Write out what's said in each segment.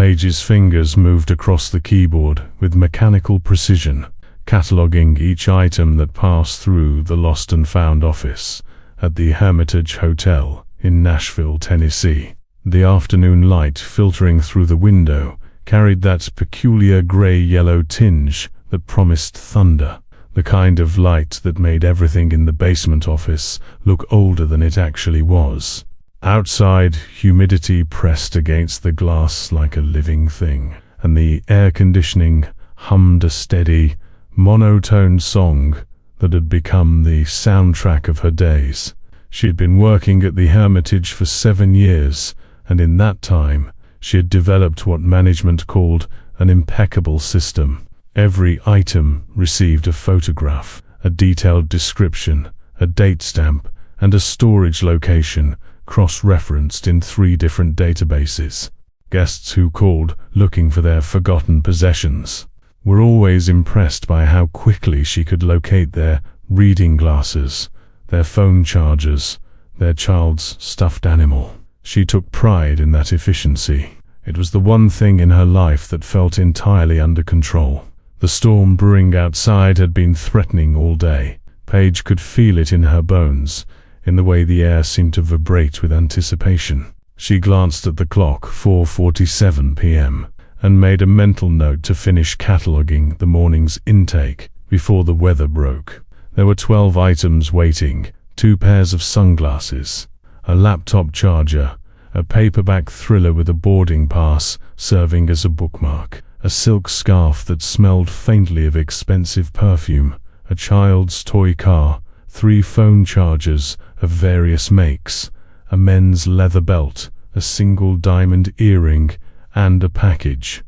Paige's fingers moved across the keyboard with mechanical precision, cataloging each item that passed through the Lost and Found office at the Hermitage Hotel in Nashville, Tennessee. The afternoon light filtering through the window carried that peculiar gray-yellow tinge that promised thunder, the kind of light that made everything in the basement office look older than it actually was. Outside, humidity pressed against the glass like a living thing, and the air conditioning hummed a steady, monotone song that had become the soundtrack of her days. She had been working at the Hermitage for 7 years, and in that time, she had developed what management called an impeccable system. Every item received a photograph, a detailed description, a date stamp, and a storage location, cross-referenced in 3 different databases. Guests who called looking for their forgotten possessions were always impressed by how quickly she could locate their reading glasses, their phone chargers, their child's stuffed animal. She took pride in that efficiency. It was the one thing in her life that felt entirely under control. The storm brewing outside had been threatening all day. Paige could feel it in her bones, in the way the air seemed to vibrate with anticipation. She glanced at the clock, 4:47 p.m., and made a mental note to finish cataloging the morning's intake before the weather broke. There were 12 items waiting: 2 pairs of sunglasses, a laptop charger, a paperback thriller with a boarding pass serving as a bookmark, a silk scarf that smelled faintly of expensive perfume, a child's toy car, 3 phone chargers of various makes, a men's leather belt, a single diamond earring, and a package.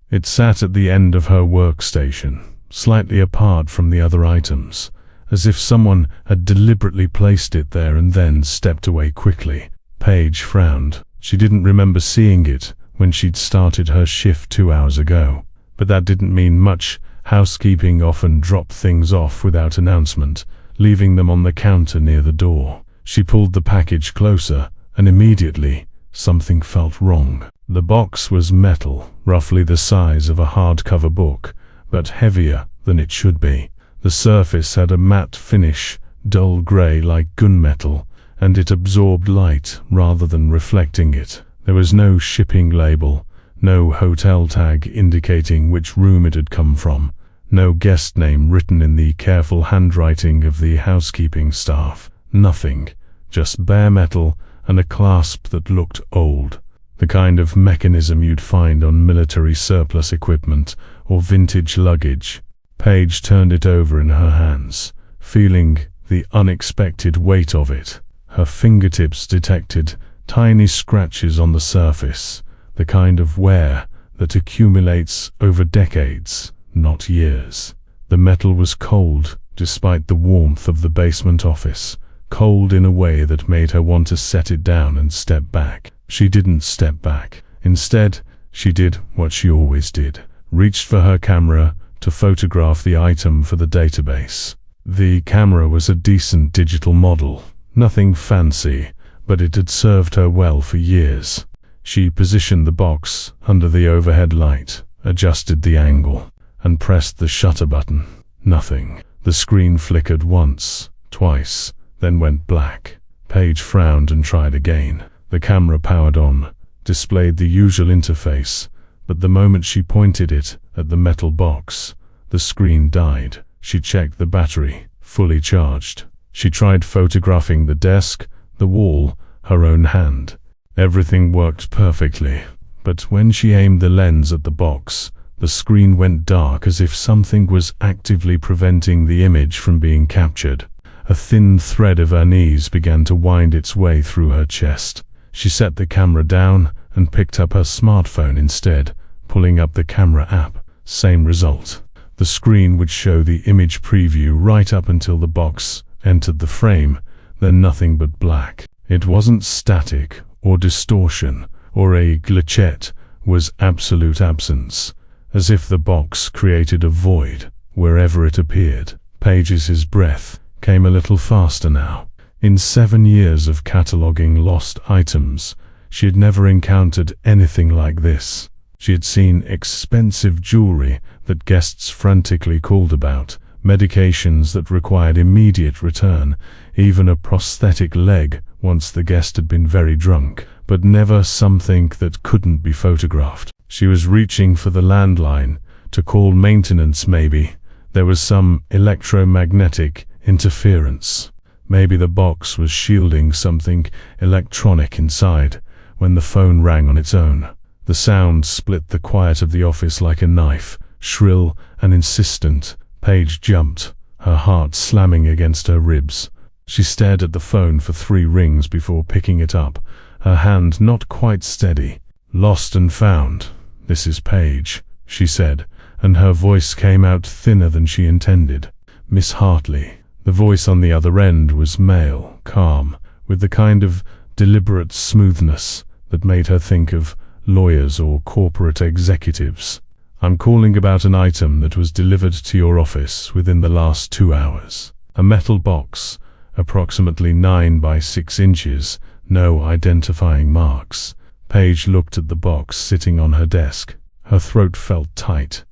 It sat at the end of her workstation, slightly apart from the other items, as if someone had deliberately placed it there and then stepped away quickly. Paige frowned. She didn't remember seeing it when she'd started her shift 2 hours ago. But that didn't mean much. Housekeeping often dropped things off without announcement, leaving them on the counter near the door. She pulled the package closer, and immediately, something felt wrong. The box was metal, roughly the size of a hardcover book, but heavier than it should be. The surface had a matte finish, dull gray like gunmetal, and it absorbed light rather than reflecting it. There was no shipping label, no hotel tag indicating which room it had come from, no guest name written in the careful handwriting of the housekeeping staff. Nothing, just bare metal and a clasp that looked old, the kind of mechanism you'd find on military surplus equipment or vintage luggage. Paige turned it over in her hands, feeling the unexpected weight of it. Her fingertips detected tiny scratches on the surface, the kind of wear that accumulates over decades, not years. The metal was cold, despite the warmth of the basement office, cold in a way that made her want to set it down and step back. She didn't step back. Instead, she did what she always did, reached for her camera to photograph the item for the database. The camera was a decent digital model, nothing fancy, but it had served her well for years. She positioned the box under the overhead light, adjusted the angle, and pressed the shutter button. Nothing. The screen flickered once, twice, then went black. Paige frowned and tried again. The camera powered on, displayed the usual interface, but the moment she pointed it at the metal box, the screen died. She checked the battery, fully charged. She tried photographing the desk, the wall, her own hand. Everything worked perfectly, but when she aimed the lens at the box, the screen went dark as if something was actively preventing the image from being captured. A thin thread of unease began to wind its way through her chest. She set the camera down and picked up her smartphone instead, pulling up the camera app. Same result. The screen would show the image preview right up until the box entered the frame, then nothing but black. It wasn't static or distortion or a glitchette, was absolute absence, as if the box created a void wherever it appeared. Paige's breath came a little faster now. In 7 years of cataloging lost items, She had never encountered anything like this. She had seen expensive jewelry that guests frantically called about, medications that required immediate return, even a prosthetic leg once the guest had been very drunk, but never something that couldn't be photographed. She was reaching for the landline, to call maintenance maybe. There was some electromagnetic interference. Maybe the box was shielding something electronic inside when the phone rang on its own. The sound split the quiet of the office like a knife, shrill and insistent. Paige jumped, her heart slamming against her ribs. She stared at the phone for 3 rings before picking it up, her hand not quite steady. "Lost and found. This is Paige," she said, and her voice came out thinner than she intended. "Miss Hartley." The voice on the other end was male, calm, with the kind of deliberate smoothness that made her think of lawyers or corporate executives. "I'm calling about an item that was delivered to your office within the last 2 hours. A metal box, approximately 9 by 6 inches, no identifying marks." Paige looked at the box sitting on her desk. Her throat felt tight.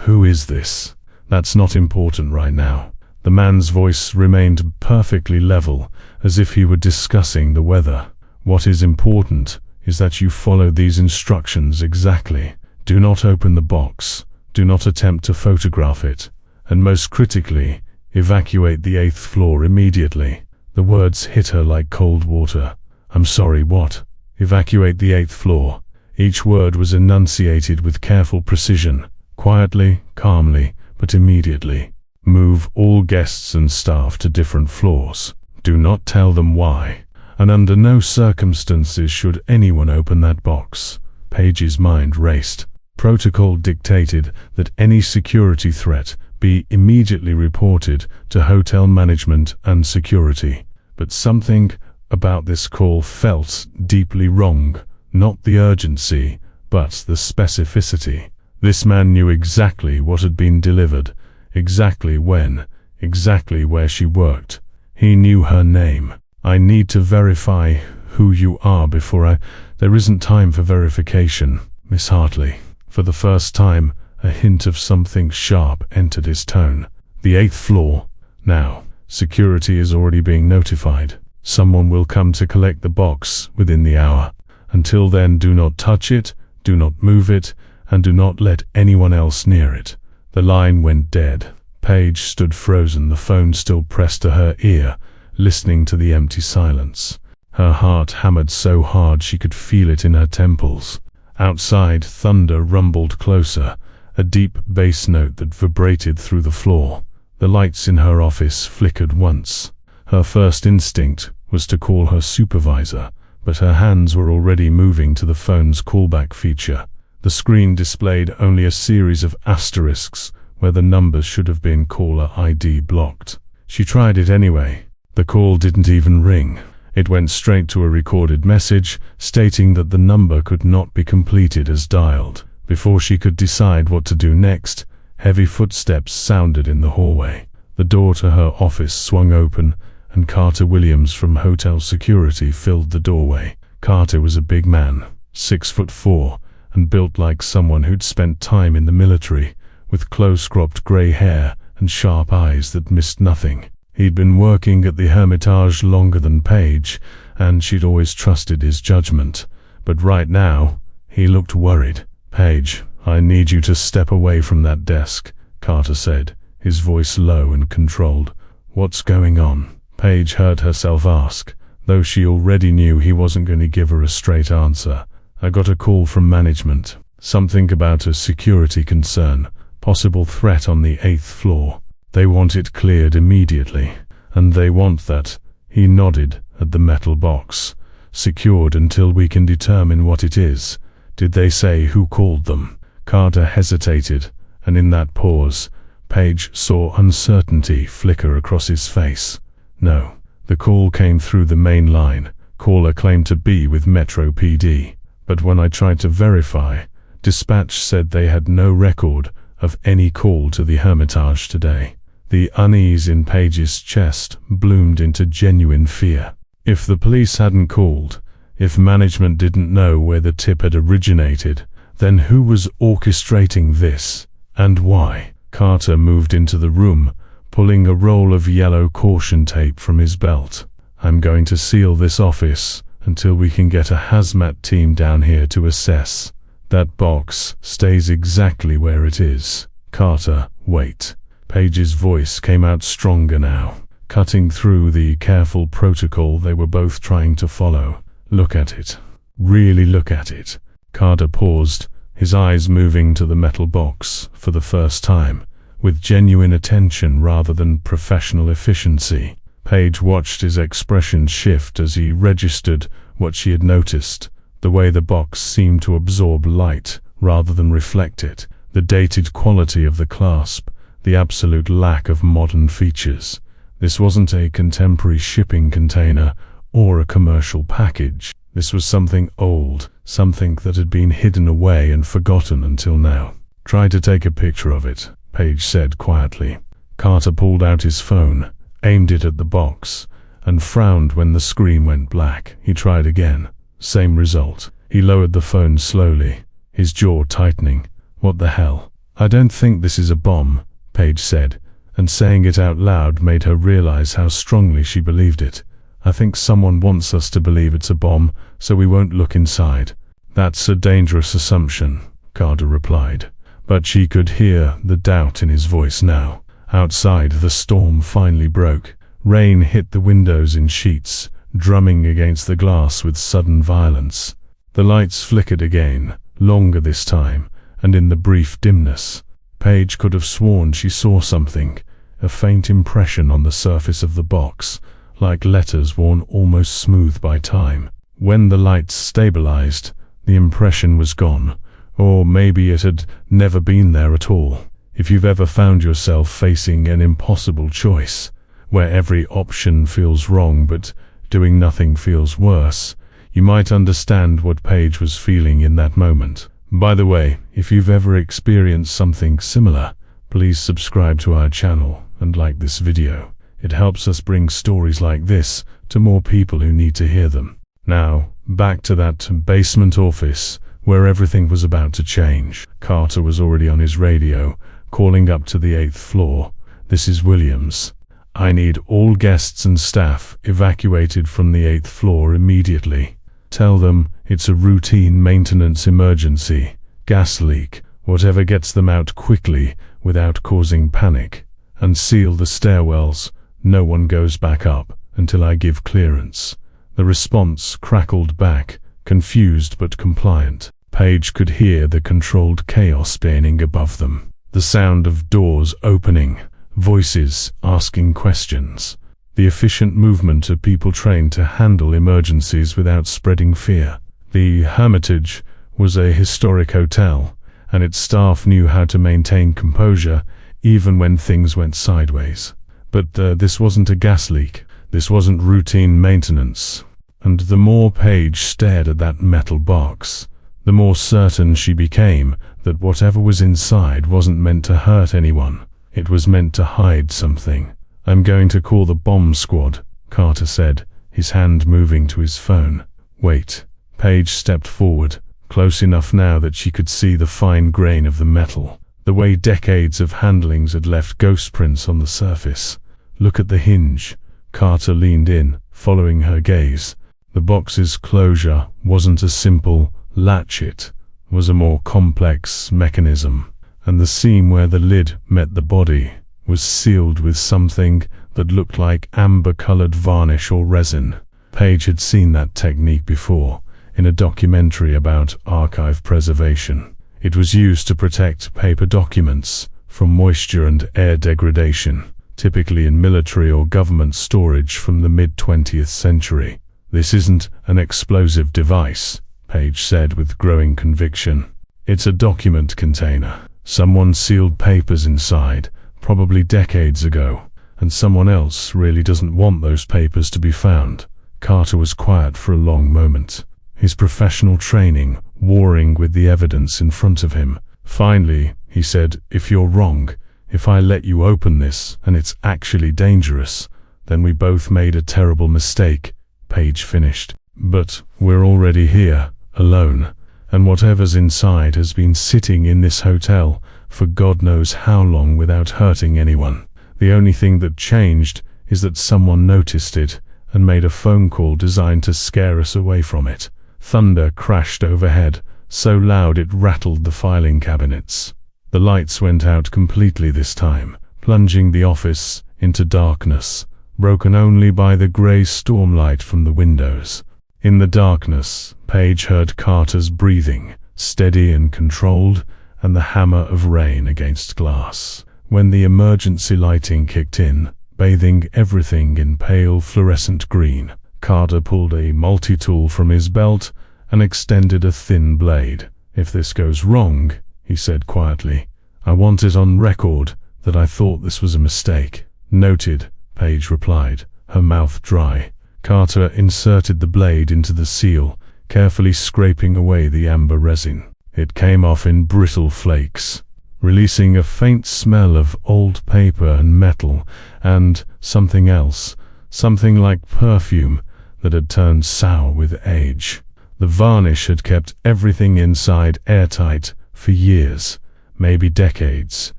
"Who is this?" "That's not important right now." The man's voice remained perfectly level, as if he were discussing the weather. "What is important is that you follow these instructions exactly. Do not open the box, do not attempt to photograph it, and most critically, evacuate the 8th floor immediately." The words hit her like cold water. "I'm sorry, what?" "Evacuate the 8th floor." Each word was enunciated with careful precision, quietly, calmly, but immediately. "Move all guests and staff to different floors. Do not tell them why. And under no circumstances should anyone open that box." Paige's mind raced. Protocol dictated that any security threat be immediately reported to hotel management and security. But something about this call felt deeply wrong. Not the urgency, but the specificity. This man knew exactly what had been delivered, exactly when, exactly where she worked. He knew her name. "I need to verify who you are before There isn't time for verification, Miss Hartley." For the first time, a hint of something sharp entered his tone. "The 8th floor. Now. Security is already being notified. Someone will come to collect the box within the hour. Until then, do not touch it, do not move it, and do not let anyone else near it." The line went dead. Paige stood frozen, the phone still pressed to her ear, listening to the empty silence. Her heart hammered so hard she could feel it in her temples. Outside, thunder rumbled closer, a deep bass note that vibrated through the floor. The lights in her office flickered once. Her first instinct was to call her supervisor, but her hands were already moving to the phone's callback feature. The screen displayed only a series of asterisks where the numbers should have been caller ID blocked. She tried it anyway. The call didn't even ring. It went straight to a recorded message stating that the number could not be completed as dialed. Before she could decide what to do next, heavy footsteps sounded in the hallway. The door to her office swung open, and Carter Williams from hotel security filled the doorway. Carter was a big man, 6'4", and built like someone who'd spent time in the military, with close-cropped grey hair and sharp eyes that missed nothing. He'd been working at the Hermitage longer than Paige, and she'd always trusted his judgment. But right now, he looked worried. "Paige, I need you to step away from that desk," Carter said, his voice low and controlled. "What's going on?" Paige heard herself ask, though she already knew he wasn't going to give her a straight answer. "I got a call from management. Something about a security concern, possible threat on the 8th floor. They want it cleared immediately, and they want that," he nodded at the metal box, "secured until we can determine what it is. Did they say who called them?" Carter hesitated, and in that pause, Paige saw uncertainty flicker across his face. "No. The call came through the main line. Caller claimed to be with Metro PD. But when I tried to verify, dispatch said they had no record of any call to the Hermitage today." The unease in Paige's chest bloomed into genuine fear. If the police hadn't called, If management didn't know where the tip had originated, then who was orchestrating this, and why? Carter moved into the room, pulling a roll of yellow caution tape from his belt. I'm going to seal this office until we can get a hazmat team down here to assess. That box stays exactly where it is. Carter, wait. Page's voice came out stronger now, cutting through the careful protocol they were both trying to follow. Look at it. Really look at it. Carter paused, his eyes moving to the metal box for the first time, with genuine attention rather than professional efficiency. Page watched his expression shift as he registered what she had noticed, the way the box seemed to absorb light rather than reflect it, the dated quality of the clasp, the absolute lack of modern features. This wasn't a contemporary shipping container or a commercial package. This was something old, something that had been hidden away and forgotten until now. Try to take a picture of it, Page said quietly. Carter pulled out his phone, aimed it at the box, and frowned when the screen went black. He tried again. Same result. He lowered the phone slowly, his jaw tightening. What the hell? I don't think this is a bomb, Page said, and saying it out loud made her realize how strongly she believed it. I think someone wants us to believe it's a bomb, so we won't look inside. That's a dangerous assumption, Carter replied. But she could hear the doubt in his voice now. Outside, the storm finally broke. Rain hit the windows in sheets, drumming against the glass with sudden violence. The lights flickered again, longer this time, and in the brief dimness, Page could have sworn she saw something, a faint impression on the surface of the box, like letters worn almost smooth by time. When the lights stabilized, the impression was gone, or maybe it had never been there at all. If you've ever found yourself facing an impossible choice, where every option feels wrong but doing nothing feels worse, you might understand what Page was feeling in that moment. By the way, if you've ever experienced something similar, please subscribe to our channel and like this video. It helps us bring stories like this to more people who need to hear them. Now, back to that basement office where everything was about to change. Carter was already on his radio, calling up to the 8th floor. This is Williams. I need all guests and staff evacuated from the 8th floor immediately. Tell them it's a routine maintenance emergency, gas leak, whatever gets them out quickly without causing panic. And seal the stairwells. No one goes back up until I give clearance. The response crackled back, confused but compliant. Page could hear the controlled chaos spinning above them. The sound of doors opening, voices asking questions. The efficient movement of people trained to handle emergencies without spreading fear. The Hermitage was a historic hotel, and its staff knew how to maintain composure even when things went sideways. But this wasn't a gas leak. This wasn't routine maintenance. And the more Page stared at that metal box, the more certain she became that whatever was inside wasn't meant to hurt anyone. It was meant to hide something. I'm going to call the bomb squad, Carter said, his hand moving to his phone. Wait. Page stepped forward, close enough now that she could see the fine grain of the metal, the way decades of handlings had left ghost prints on the surface. Look at the hinge. Carter leaned in, following her gaze. The box's closure wasn't a simple latch, it was a more complex mechanism, and the seam where the lid met the body was sealed with something that looked like amber-colored varnish or resin. Page had seen that technique before, in a documentary about archive preservation. It was used to protect paper documents from moisture and air degradation, typically in military or government storage from the mid-20th century. This isn't an explosive device, Page said with growing conviction. It's a document container. Someone sealed papers inside, probably decades ago, and someone else really doesn't want those papers to be found. Carter was quiet for a long moment, his professional training warring with the evidence in front of him. Finally, he said, if you're wrong, if I let you open this and it's actually dangerous, then we both made a terrible mistake. Page finished. But we're already here, alone, and whatever's inside has been sitting in this hotel for God knows how long without hurting anyone. The only thing that changed is that someone noticed it and made a phone call designed to scare us away from it. Thunder crashed overhead, so loud it rattled the filing cabinets. The lights went out completely this time, plunging the office into darkness, broken only by the grey stormlight from the windows. In the darkness, Paige heard Carter's breathing, steady and controlled, and the hammer of rain against glass. When the emergency lighting kicked in, bathing everything in pale fluorescent green, Carter pulled a multi-tool from his belt and extended a thin blade. "If this goes wrong," he said quietly, "I want it on record that I thought this was a mistake." "Noted," Paige replied, her mouth dry. Carter inserted the blade into the seal, carefully scraping away the amber resin. It came off in brittle flakes, releasing a faint smell of old paper and metal and something else, something like perfume that had turned sour with age. The varnish had kept everything inside airtight for years, maybe decades.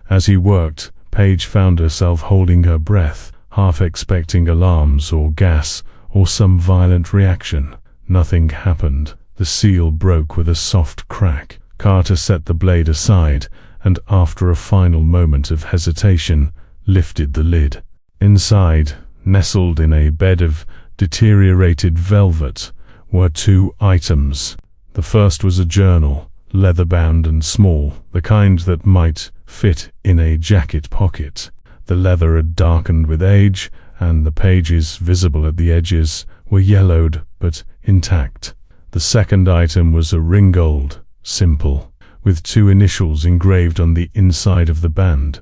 As he worked, Paige found herself holding her breath, half expecting alarms or gas or some violent reaction. Nothing happened. The seal broke with a soft crack. Carter set the blade aside and, after a final moment of hesitation, lifted the lid. Inside, nestled in a bed of deteriorated velvet, were two items. The first was a journal, leather-bound and small, the kind that might fit in a jacket pocket. The leather had darkened with age, and the pages, visible at the edges, were yellowed but intact. The second item was a ringgold, simple, with two initials engraved on the inside of the band.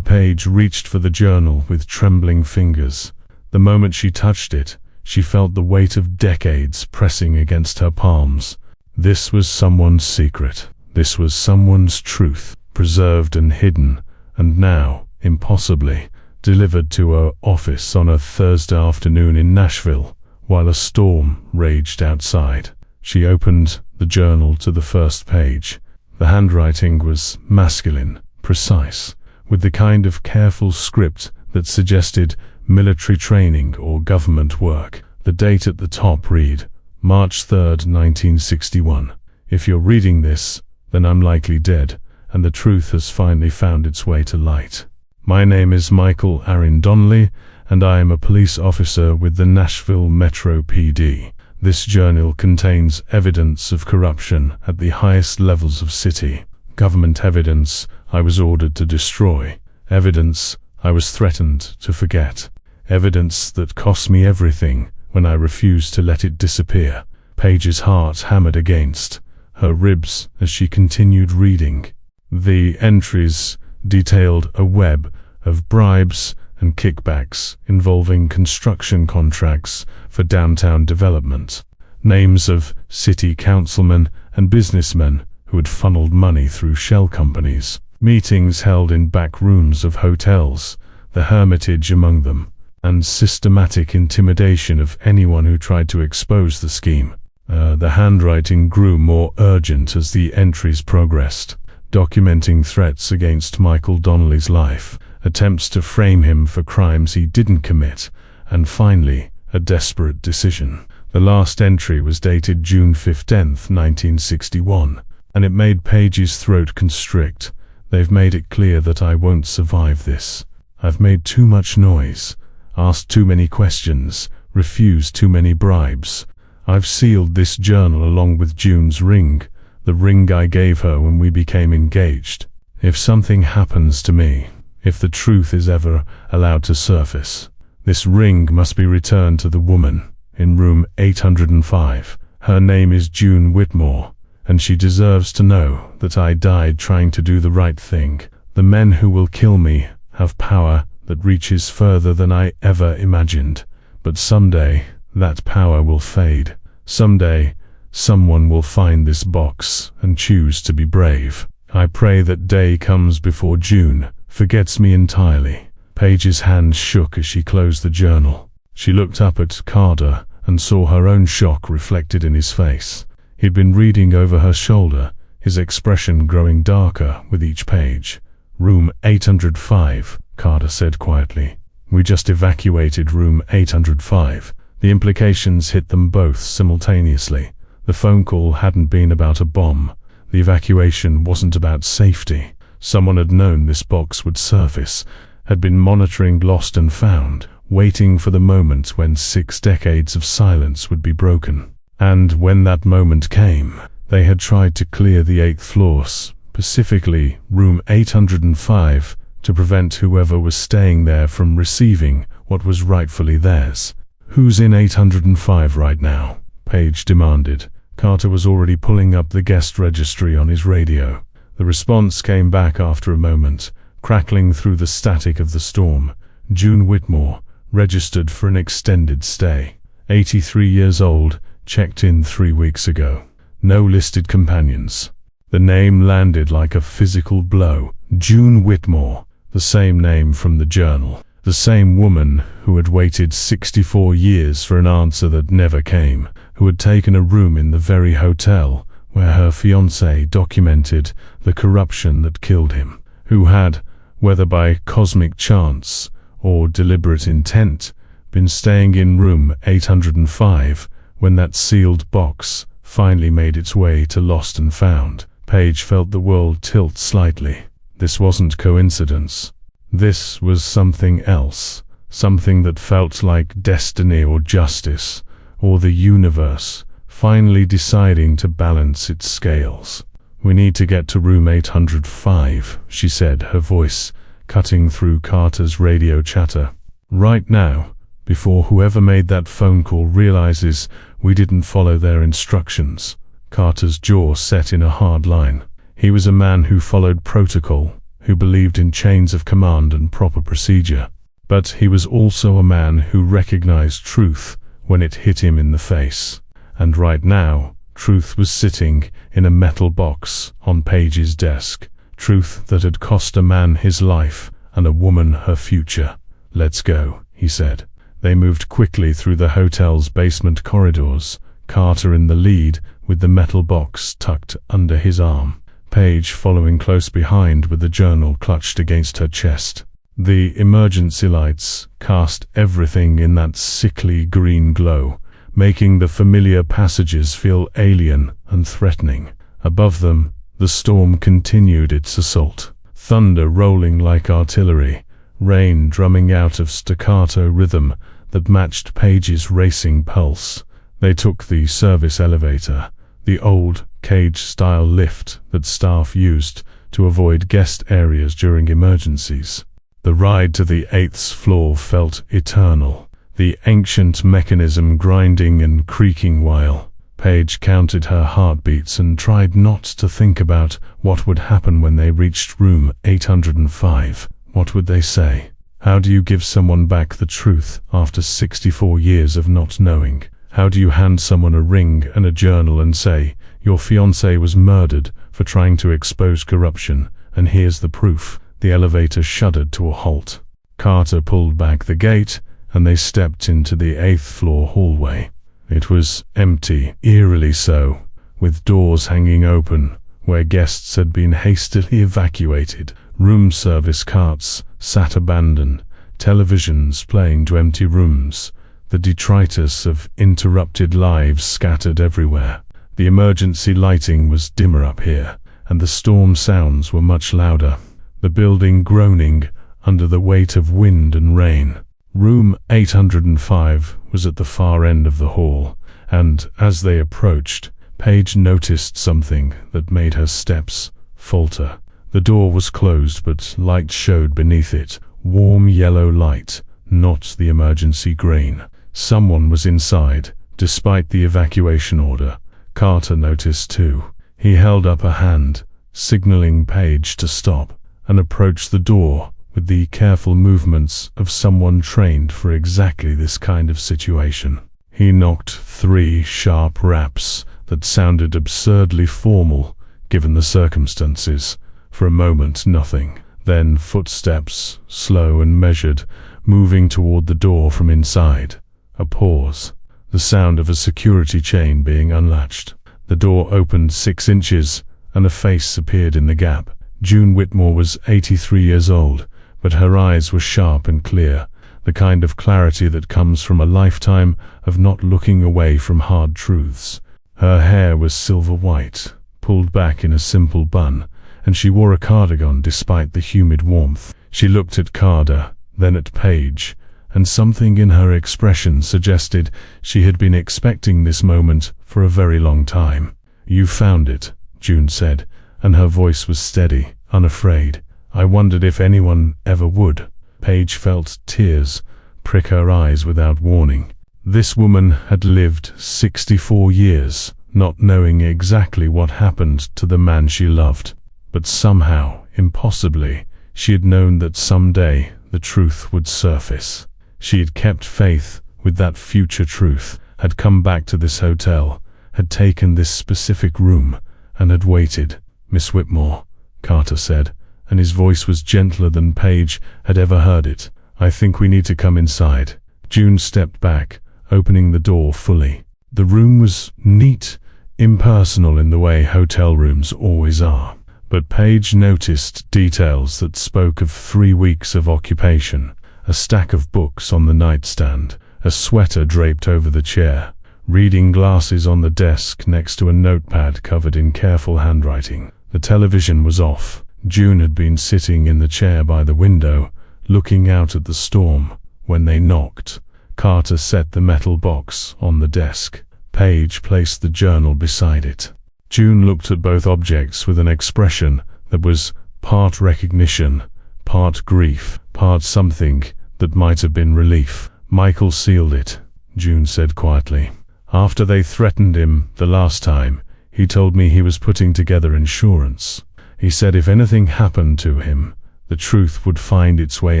Paige reached for the journal with trembling fingers. The moment she touched it, she felt the weight of decades pressing against her palms. This was someone's secret. This was someone's truth, preserved and hidden, and now, impossibly, delivered to her office on a Thursday afternoon in Nashville, while a storm raged outside. She opened the journal to the first page. The handwriting was masculine, precise, with the kind of careful script that suggested military training or government work. The date at the top read, March 3rd, 1961. If you're reading this, then I'm likely dead, and the truth has finally found its way to light. My name is Michael Aaron Donnelly, and I am a police officer with the Nashville Metro PD. This journal contains evidence of corruption at the highest levels of city. Government evidence I was ordered to destroy. Evidence I was threatened to forget. Evidence that cost me everything when I refused to let it disappear. Paige's heart hammered against her ribs as she continued reading. The entries detailed a web of bribes and kickbacks involving construction contracts for downtown development. Names of city councilmen and businessmen who had funneled money through shell companies. Meetings held in back rooms of hotels, the Hermitage among them, and systematic intimidation of anyone who tried to expose the scheme. The handwriting grew more urgent as the entries progressed, documenting threats against Michael Donnelly's life, attempts to frame him for crimes he didn't commit, and finally, a desperate decision. The last entry was dated June 15th, 1961, and it made Paige's throat constrict. They've made it clear that I won't survive this. I've made too much noise, asked too many questions, refused too many bribes. I've sealed this journal along with June's ring, the ring I gave her when we became engaged. If something happens to me, if the truth is ever allowed to surface, this ring must be returned to the woman in room 805. Her name is June Whitmore, and she deserves to know that I died trying to do the right thing. The men who will kill me have power that reaches further than I ever imagined, but someday that power will fade. Someday someone will find this box and choose to be brave. I pray that day comes before June forgets me entirely. Paige's hands shook as she closed the journal. She looked up at Carter, and saw her own shock reflected in his face. He'd been reading over her shoulder, his expression growing darker with each page. "Room 805, Carter said quietly. "We just evacuated room 805. The implications hit them both simultaneously. The phone call hadn't been about a bomb. The evacuation wasn't about safety. Someone had known this box would surface, had been monitoring Lost and Found, waiting for the moment when 6 decades of silence would be broken. And when that moment came, they had tried to clear the 8th floor, specifically room 805, to prevent whoever was staying there from receiving what was rightfully theirs. "Who's in 805 right now?" Paige demanded. Carter was already pulling up the guest registry on his radio. The response came back after a moment, crackling through the static of the storm. "June Whitmore, registered for an extended stay. 83 years old, checked in 3 weeks ago. No listed companions." The name landed like a physical blow. June Whitmore, the same name from the journal. The same woman who had waited 64 years for an answer that never came, who had taken a room in the very hotel where her fiancé documented the corruption that killed him, who had, whether by cosmic chance or deliberate intent, been staying in room 805 when that sealed box finally made its way to Lost and Found. Paige felt the world tilt slightly. This wasn't coincidence. This was something else, something that felt like destiny or justice, or the universe finally deciding to balance its scales. "We need to get to room 805, she said, her voice cutting through Carter's radio chatter. "Right now, before whoever made that phone call realizes we didn't follow their instructions." Carter's jaw set in a hard line. He was a man who followed protocol, who believed in chains of command and proper procedure. But he was also a man who recognized truth when it hit him in the face. And right now, truth was sitting in a metal box on Paige's desk. Truth that had cost a man his life and a woman her future. "Let's go," he said. They moved quickly through the hotel's basement corridors, Carter in the lead with the metal box tucked under his arm, Paige following close behind with the journal clutched against her chest. The emergency lights cast everything in that sickly green glow, making the familiar passages feel alien and threatening. Above them, the storm continued its assault, thunder rolling like artillery, rain drumming out of staccato rhythm that matched Paige's racing pulse. They took the service elevator, the old cage-style lift that staff used to avoid guest areas during emergencies. The ride to the 8th floor felt eternal, the ancient mechanism grinding and creaking while Paige counted her heartbeats and tried not to think about what would happen when they reached room 805. What would they say? How do you give someone back the truth after 64 years of not knowing? How do you hand someone a ring and a journal and say, "Your fiancé was murdered for trying to expose corruption, and here's the proof"? The elevator shuddered to a halt. Carter pulled back the gate, and they stepped into the 8th floor hallway. It was empty, eerily so, with doors hanging open, where guests had been hastily evacuated. Room service carts sat abandoned, televisions playing to empty rooms, the detritus of interrupted lives scattered everywhere. The emergency lighting was dimmer up here, and the storm sounds were much louder, the building groaning under the weight of wind and rain. Room 805 was at the far end of the hall, and as they approached, Paige noticed something that made her steps falter. The door was closed, but light showed beneath it, warm yellow light, not the emergency green. Someone was inside, despite the evacuation order. Carter noticed too. He held up a hand, signaling Paige to stop, and approached the door with the careful movements of someone trained for exactly this kind of situation. He knocked 3 sharp raps that sounded absurdly formal, given the circumstances. For a moment, nothing. Then footsteps, slow and measured, moving toward the door from inside. A pause. the sound of a security chain being unlatched. The door opened 6 inches, and a face appeared in the gap. June Whitmore was 83 years old, but her eyes were sharp and clear, the kind of clarity that comes from a lifetime of not looking away from hard truths. Her hair was silver white, pulled back in a simple bun, and she wore a cardigan despite the humid warmth. She looked at Carter, then at Paige, and something in her expression suggested she had been expecting this moment for a very long time. "You found it," June said, and her voice was steady, unafraid. "I wondered if anyone ever would." Paige felt tears prick her eyes without warning. This woman had lived 64 years, not knowing exactly what happened to the man she loved. But somehow, impossibly, she had known that someday the truth would surface. She had kept faith with that future truth, had come back to this hotel, had taken this specific room, and had waited. "Miss Whitmore," Carter said, and his voice was gentler than Paige had ever heard it. "I think we need to come inside." June stepped back, opening the door fully. The room was neat, impersonal in the way hotel rooms always are. But Paige noticed details that spoke of 3 weeks of occupation. A stack of books on the nightstand, a sweater draped over the chair, reading glasses on the desk next to a notepad covered in careful handwriting. The television was off. June had been sitting in the chair by the window, looking out at the storm, when they knocked. Carter set the metal box on the desk. Paige placed the journal beside it. June looked at both objects with an expression that was part recognition, part grief, part something that might have been relief. "Michael sealed it," June said quietly. "After they threatened him the last time, he told me he was putting together insurance. He said if anything happened to him, the truth would find its way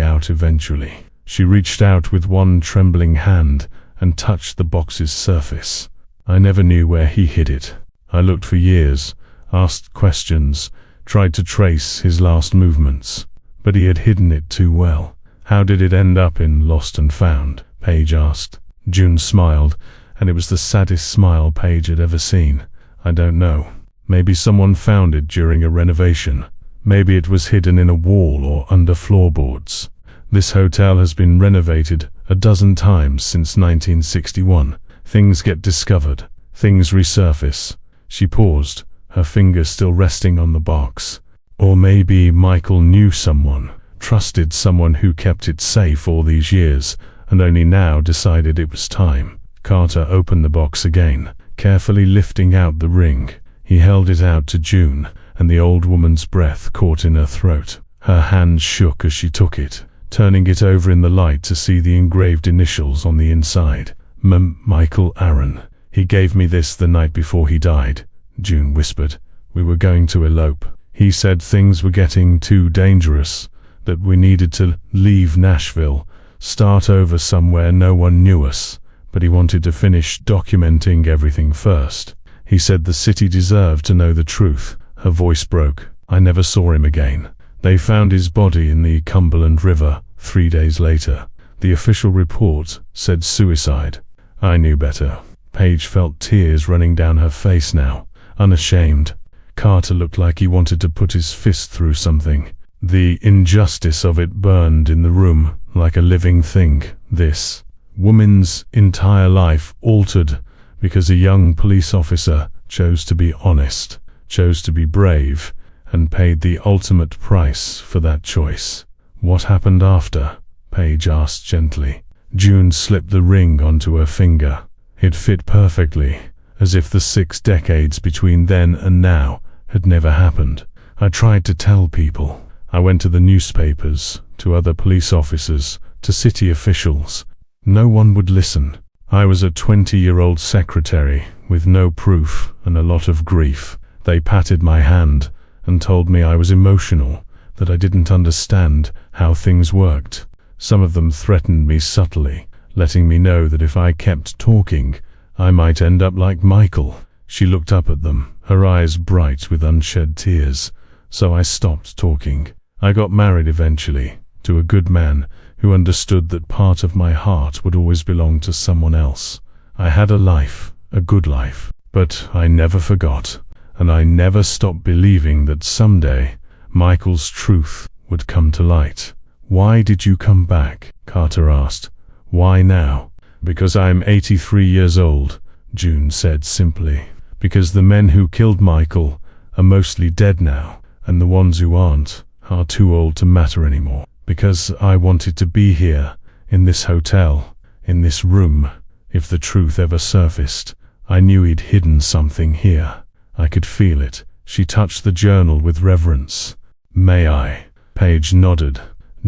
out eventually." She reached out with one trembling hand and touched the box's surface. "I never knew where he hid it. I looked for years, asked questions, tried to trace his last movements, but he had hidden it too well." "How did it end up in Lost and Found?" Paige asked. June smiled, and it was the saddest smile Paige had ever seen. "I don't know. Maybe someone found it during a renovation. Maybe it was hidden in a wall or under floorboards. This hotel has been renovated a dozen times since 1961. Things get discovered, things resurface." She paused, her finger still resting on the box. "Or maybe Michael knew someone, trusted someone who kept it safe all these years, and only now decided it was time." Carter opened the box again, carefully lifting out the ring. He held it out to June, and the old woman's breath caught in her throat. Her hand shook as she took it, turning it over in the light to see the engraved initials on the inside. Michael Aaron. "He gave me this the night before he died," June whispered. "We were going to elope. He said things were getting too dangerous, that we needed to leave Nashville, start over somewhere no one knew us, but he wanted to finish documenting everything first. He said the city deserved to know the truth." Her voice broke. "I never saw him again. They found his body in the Cumberland River 3 days later. The official report said suicide. I knew better." Paige felt tears running down her face now, unashamed. Carter looked like he wanted to put his fist through something. The injustice of it burned in the room like a living thing. This woman's entire life altered because a young police officer chose to be honest, chose to be brave, and paid the ultimate price for that choice. "What happened after?" Paige asked gently. June slipped the ring onto her finger. It fit perfectly, as if the 6 decades between then and now had never happened. "I tried to tell people. I went to the newspapers, to other police officers, to city officials. No one would listen. I was a 20-year-old secretary with no proof and a lot of grief. They patted my hand and told me I was emotional, that I didn't understand how things worked. Some of them threatened me subtly, letting me know that if I kept talking, I might end up like Michael." She looked up at them, her eyes bright with unshed tears. "So I stopped talking. I got married eventually, to a good man who understood that part of my heart would always belong to someone else. I had a life, a good life, but I never forgot, and I never stopped believing that someday Michael's truth would come to light. Why did you come back? Carter asked. Why now? Because I'm 83 years old, June said simply. Because the men who killed Michael are mostly dead now, and the ones who aren't are too old to matter anymore. Because I wanted to be here, in this hotel, in this room. If the truth ever surfaced, I knew he'd hidden something here. I could feel it. She touched the journal with reverence. May I? Paige nodded.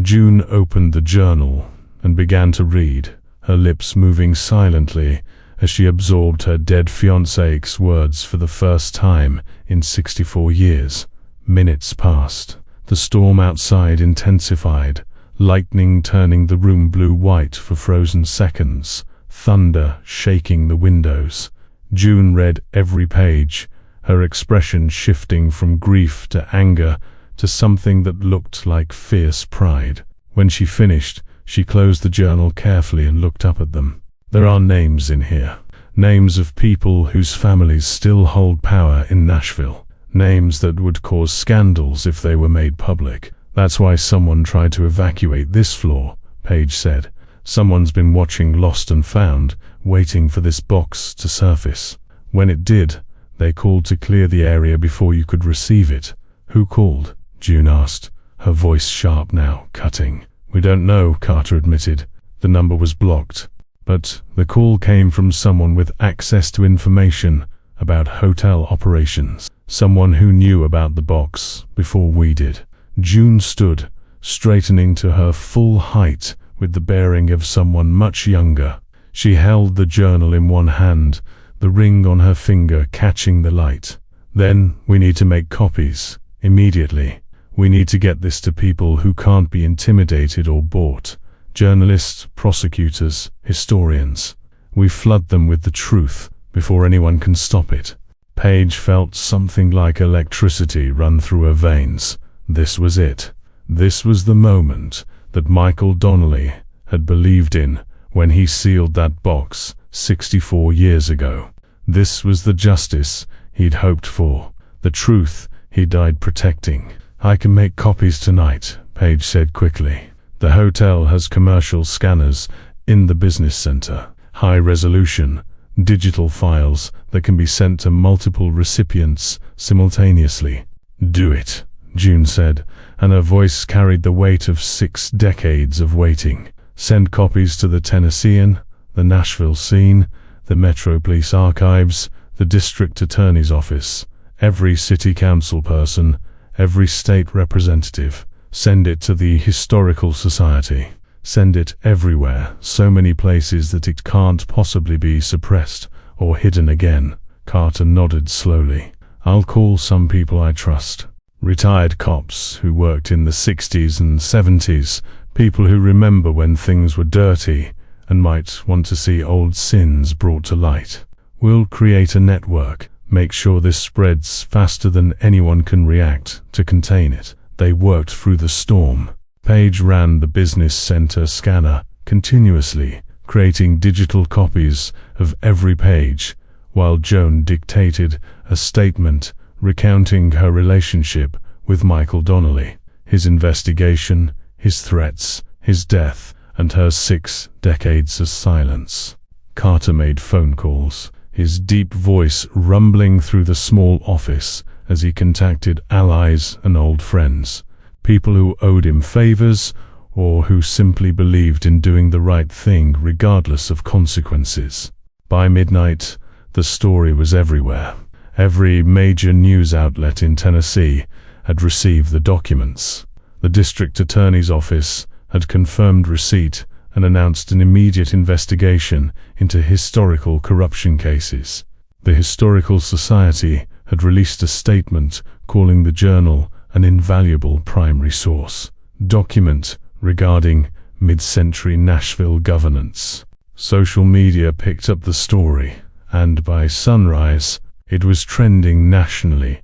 June opened the journal and began to read, her lips moving silently as she absorbed her dead fiancé's words for the first time in 64 years. Minutes passed. The storm outside intensified, lightning turning the room blue-white for frozen seconds, thunder shaking the windows. June read every page, her expression shifting from grief to anger to something that looked like fierce pride. When she finished, she closed the journal carefully and looked up at them. There are names in here. Names of people whose families still hold power in Nashville. Names that would cause scandals if they were made public. That's why someone tried to evacuate this floor, Paige said. Someone's been watching Lost and Found, waiting for this box to surface. When it did, they called to clear the area before you could receive it. Who called? June asked, her voice sharp now, cutting. We don't know, Carter admitted. The number was blocked. But the call came from someone with access to information about hotel operations. Someone who knew about the box before we did. June stood, straightening to her full height with the bearing of someone much younger. She held the journal in one hand, the ring on her finger catching the light. Then we need to make copies, immediately. We need to get this to people who can't be intimidated or bought. Journalists, prosecutors, historians. We flood them with the truth before anyone can stop it. Paige felt something like electricity run through her veins. This was it. This was the moment that Michael Donnelly had believed in when he sealed that box 64 years ago. This was the justice he'd hoped for, the truth he died protecting. I can make copies tonight, Paige said quickly. The hotel has commercial scanners in the business center. High resolution, digital files that can be sent to multiple recipients simultaneously. Do it, June said, and her voice carried the weight of 6 decades of waiting. Send copies to the Tennessean, the Nashville Scene, the Metro Police Archives, the District Attorney's Office, every city council person, every state representative. Send it to the Historical Society. Send it everywhere, so many places that it can't possibly be suppressed or hidden again. Carter nodded slowly. I'll call some people I trust. Retired cops who worked in the 60s and 70s, people who remember when things were dirty and might want to see old sins brought to light. We'll create a network, make sure this spreads faster than anyone can react to contain it. They worked through the storm. Paige ran the business center scanner continuously, creating digital copies of every page, while Joan dictated a statement recounting her relationship with Michael Donnelly, his investigation, his threats, his death, and her 6 decades of silence. Carter made phone calls, his deep voice rumbling through the small office as he contacted allies and old friends, people who owed him favors or who simply believed in doing the right thing regardless of consequences. By midnight, the story was everywhere. Every major news outlet in Tennessee had received the documents. The district attorney's office had confirmed receipt and announced an immediate investigation into historical corruption cases. The Historical Society had released a statement calling the journal an invaluable primary source document regarding mid-century Nashville governance. Social media picked up the story, and by sunrise, it was trending nationally.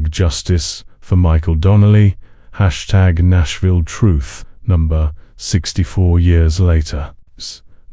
#Justice for Michael Donnelly, #Nashville Truth, number 64 years later.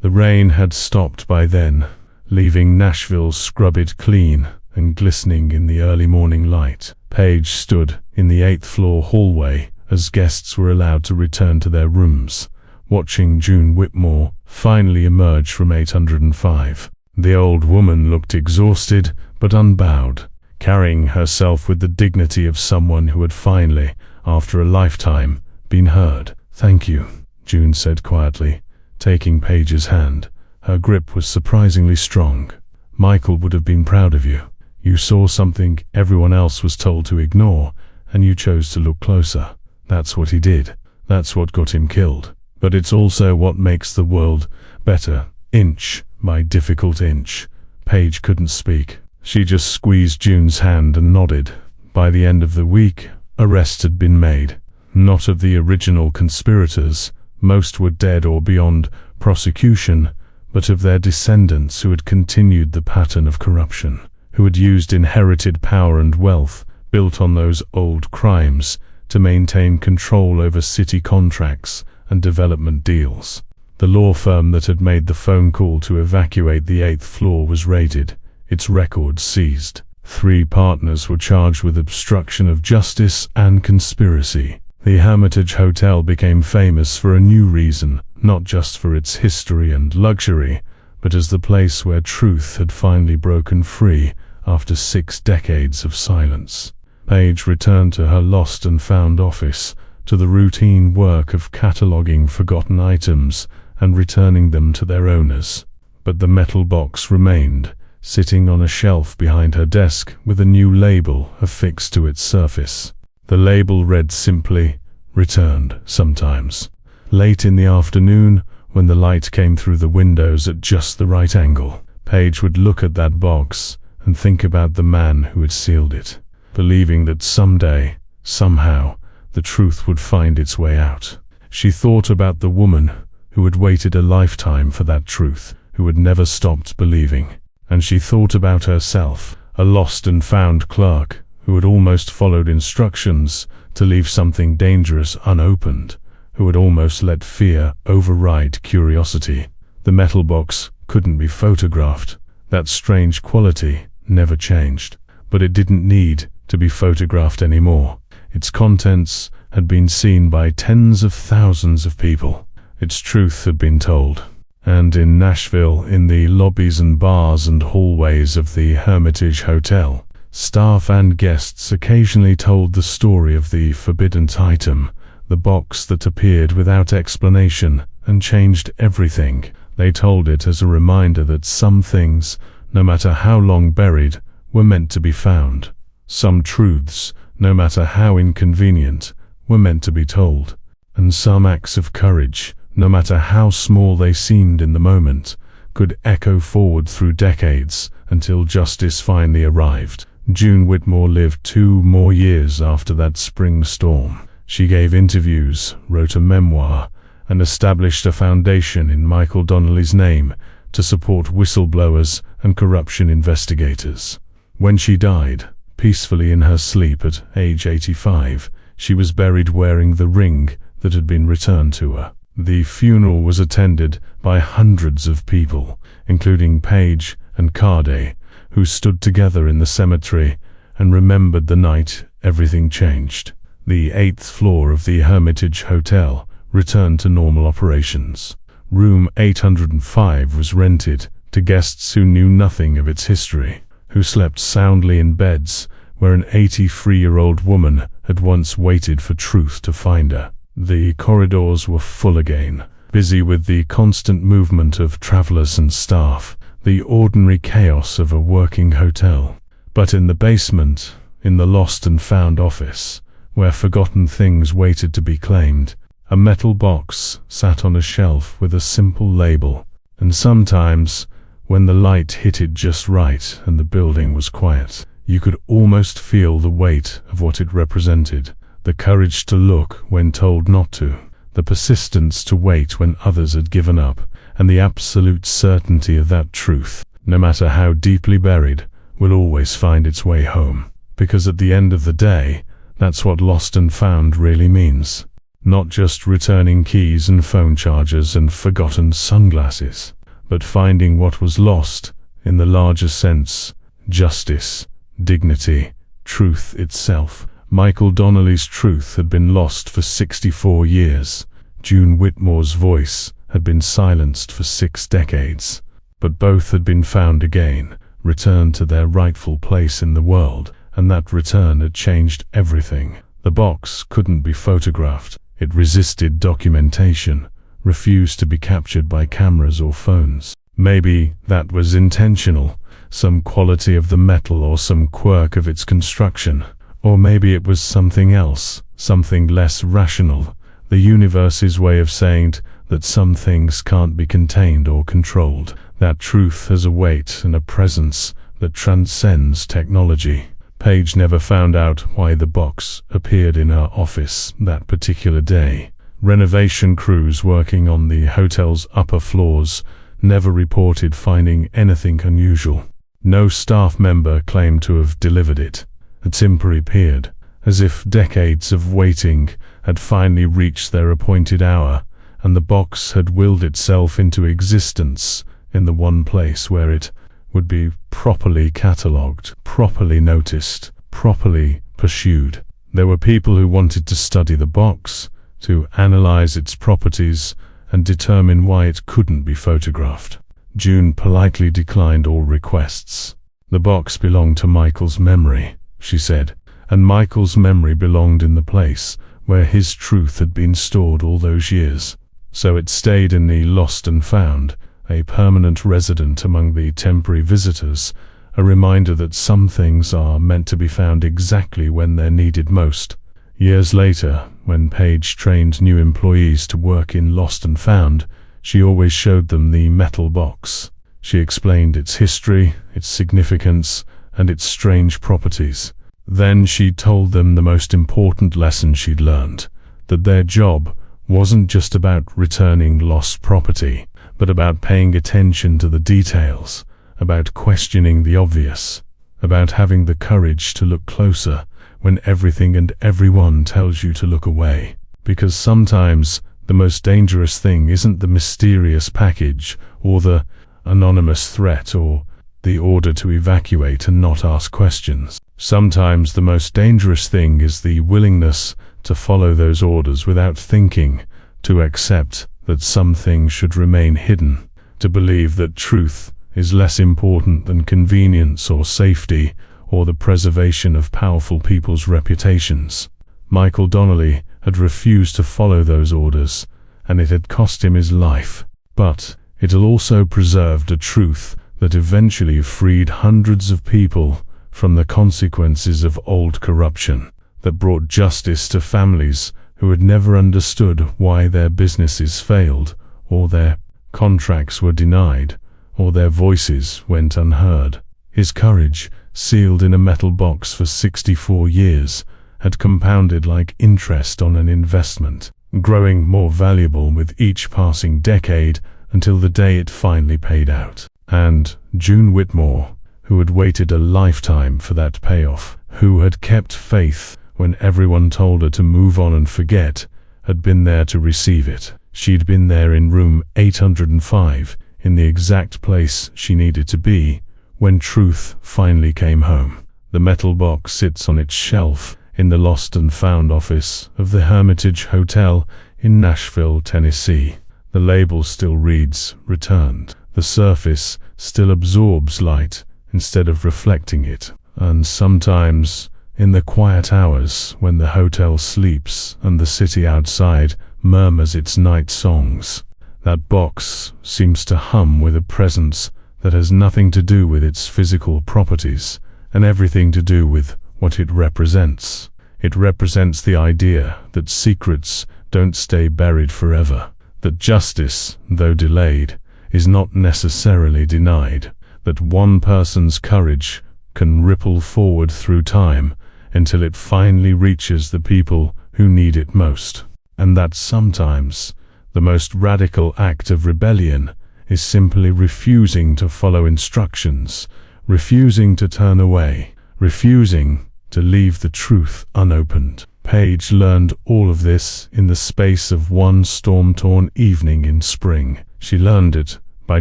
The rain had stopped by then, leaving Nashville scrubbed clean and glistening in the early morning light. Paige stood in the 8th floor hallway as guests were allowed to return to their rooms, watching June Whitmore finally emerge from 805. The old woman looked exhausted but unbowed, carrying herself with the dignity of someone who had finally, after a lifetime, been heard. "Thank you," June said quietly, taking Paige's hand. Her grip was surprisingly strong. "Michael would have been proud of you. You saw something everyone else was told to ignore, and you chose to look closer. That's what he did. That's what got him killed. But it's also what makes the world better, inch by difficult inch." Paige couldn't speak. She just squeezed June's hand and nodded. By the end of the week, arrests had been made. Not of the original conspirators, most were dead or beyond prosecution, but of their descendants who had continued the pattern of corruption, who had used inherited power and wealth built on those old crimes to maintain control over city contracts and development deals. The law firm that had made the phone call to evacuate the 8th floor was raided, its records seized. 3 partners were charged with obstruction of justice and conspiracy. The Hermitage Hotel became famous for a new reason, not just for its history and luxury, but as the place where truth had finally broken free after 6 decades of silence. Paige returned to her lost and found office, to the routine work of cataloging forgotten items and returning them to their owners. But the metal box remained, sitting on a shelf behind her desk with a new label affixed to its surface. The label read simply, "Returned sometimes." Late in the afternoon, when the light came through the windows at just the right angle, Paige would look at that box and think about the man who had sealed it, believing that someday, somehow, the truth would find its way out. She thought about the woman who had waited a lifetime for that truth, who had never stopped believing. And she thought about herself, a lost and found clerk who had almost followed instructions to leave something dangerous unopened, who had almost let fear override curiosity. The metal box couldn't be photographed. That strange quality never changed. But it didn't need to be photographed anymore. Its contents had been seen by tens of thousands of people. Its truth had been told. And in Nashville, in the lobbies and bars and hallways of the Hermitage Hotel, staff and guests occasionally told the story of the forbidden item, the box that appeared without explanation and changed everything. They told it as a reminder that some things, no matter how long buried, were meant to be found. Some truths, no matter how inconvenient, were meant to be told. And some acts of courage, no matter how small they seemed in the moment, could echo forward through decades until justice finally arrived. June Whitmore lived 2 more years after that spring storm. She gave interviews, wrote a memoir, and established a foundation in Michael Donnelly's name to support whistleblowers and corruption investigators. When she died, peacefully in her sleep at age 85, she was buried wearing the ring that had been returned to her. The funeral was attended by hundreds of people, including Paige and Carday, who stood together in the cemetery and remembered the night everything changed. The 8th floor of the Hermitage Hotel returned to normal operations. Room 805 was rented to guests who knew nothing of its history, who slept soundly in beds where an 83-year-old woman had once waited for truth to find her. The corridors were full again, busy with the constant movement of travelers and staff, the ordinary chaos of a working hotel. But in the basement, in the lost and found office, where forgotten things waited to be claimed, a metal box sat on a shelf with a simple label. And sometimes, when the light hit it just right and the building was quiet, you could almost feel the weight of what it represented. The courage to look when told not to, the persistence to wait when others had given up, and the absolute certainty of that truth, no matter how deeply buried, will always find its way home. Because at the end of the day, that's what lost and found really means. Not just returning keys and phone chargers and forgotten sunglasses, but finding what was lost in the larger sense: justice, dignity, truth itself. Michael Donnelly's truth had been lost for 64 years. June Whitmore's voice had been silenced for 6 decades. But both had been found again, returned to their rightful place in the world, and that return had changed everything. The box couldn't be photographed. It resisted documentation, refused to be captured by cameras or phones. Maybe that was intentional, some quality of the metal or some quirk of its construction. Or maybe it was something else, something less rational, the universe's way of saying that some things can't be contained or controlled, that truth has a weight and a presence that transcends technology. Paige never found out why the box appeared in her office that particular day. Renovation crews working on the hotel's upper floors never reported finding anything unusual. No staff member claimed to have delivered it. It simply appeared, as if decades of waiting had finally reached their appointed hour, and the box had willed itself into existence in the one place where it would be properly catalogued, properly noticed, properly pursued. There were people who wanted to study the box, to analyze its properties, and determine why it couldn't be photographed. June politely declined all requests. The box belonged to Michael's memory, she said, and Michael's memory belonged in the place where his truth had been stored all those years. So it stayed in the lost and found, a permanent resident among the temporary visitors, a reminder that some things are meant to be found exactly when they're needed most. Years later, when Paige trained new employees to work in Lost and Found, she always showed them the metal box. She explained its history, its significance, and its strange properties. Then she told them the most important lesson she'd learned, that their job wasn't just about returning lost property, but about paying attention to the details, about questioning the obvious, about having the courage to look closer when everything and everyone tells you to look away. Because sometimes the most dangerous thing isn't the mysterious package, or the anonymous threat, or the order to evacuate and not ask questions. Sometimes the most dangerous thing is the willingness to follow those orders without thinking, to accept that some things should remain hidden, to believe that truth is less important than convenience or safety or the preservation of powerful people's reputations. Michael Donnelly had refused to follow those orders, and it had cost him his life. But it had also preserved a truth that eventually freed hundreds of people from the consequences of old corruption, that brought justice to families who had never understood why their businesses failed, or their contracts were denied, or their voices went unheard. His courage, sealed in a metal box for 64 years, had compounded like interest on an investment, growing more valuable with each passing decade until the day it finally paid out. And June Whitmore, who had waited a lifetime for that payoff, who had kept faith when everyone told her to move on and forget, had been there to receive it. She'd been there in room 805, in the exact place she needed to be, when truth finally came home. The metal box sits on its shelf in the Lost and Found office of the Hermitage Hotel in Nashville, Tennessee. The label still reads, "Returned." The surface still absorbs light instead of reflecting it. And sometimes, in the quiet hours when the hotel sleeps and the city outside murmurs its night songs, that box seems to hum with a presence that has nothing to do with its physical properties and everything to do with what it represents. It represents the idea that secrets don't stay buried forever, that justice, though delayed, is not necessarily denied, that one person's courage can ripple forward through time until it finally reaches the people who need it most, and that sometimes the most radical act of rebellion is simply refusing to follow instructions, refusing to turn away, refusing to leave the truth unopened. Paige learned all of this in the space of one storm-torn evening in spring. She learned it by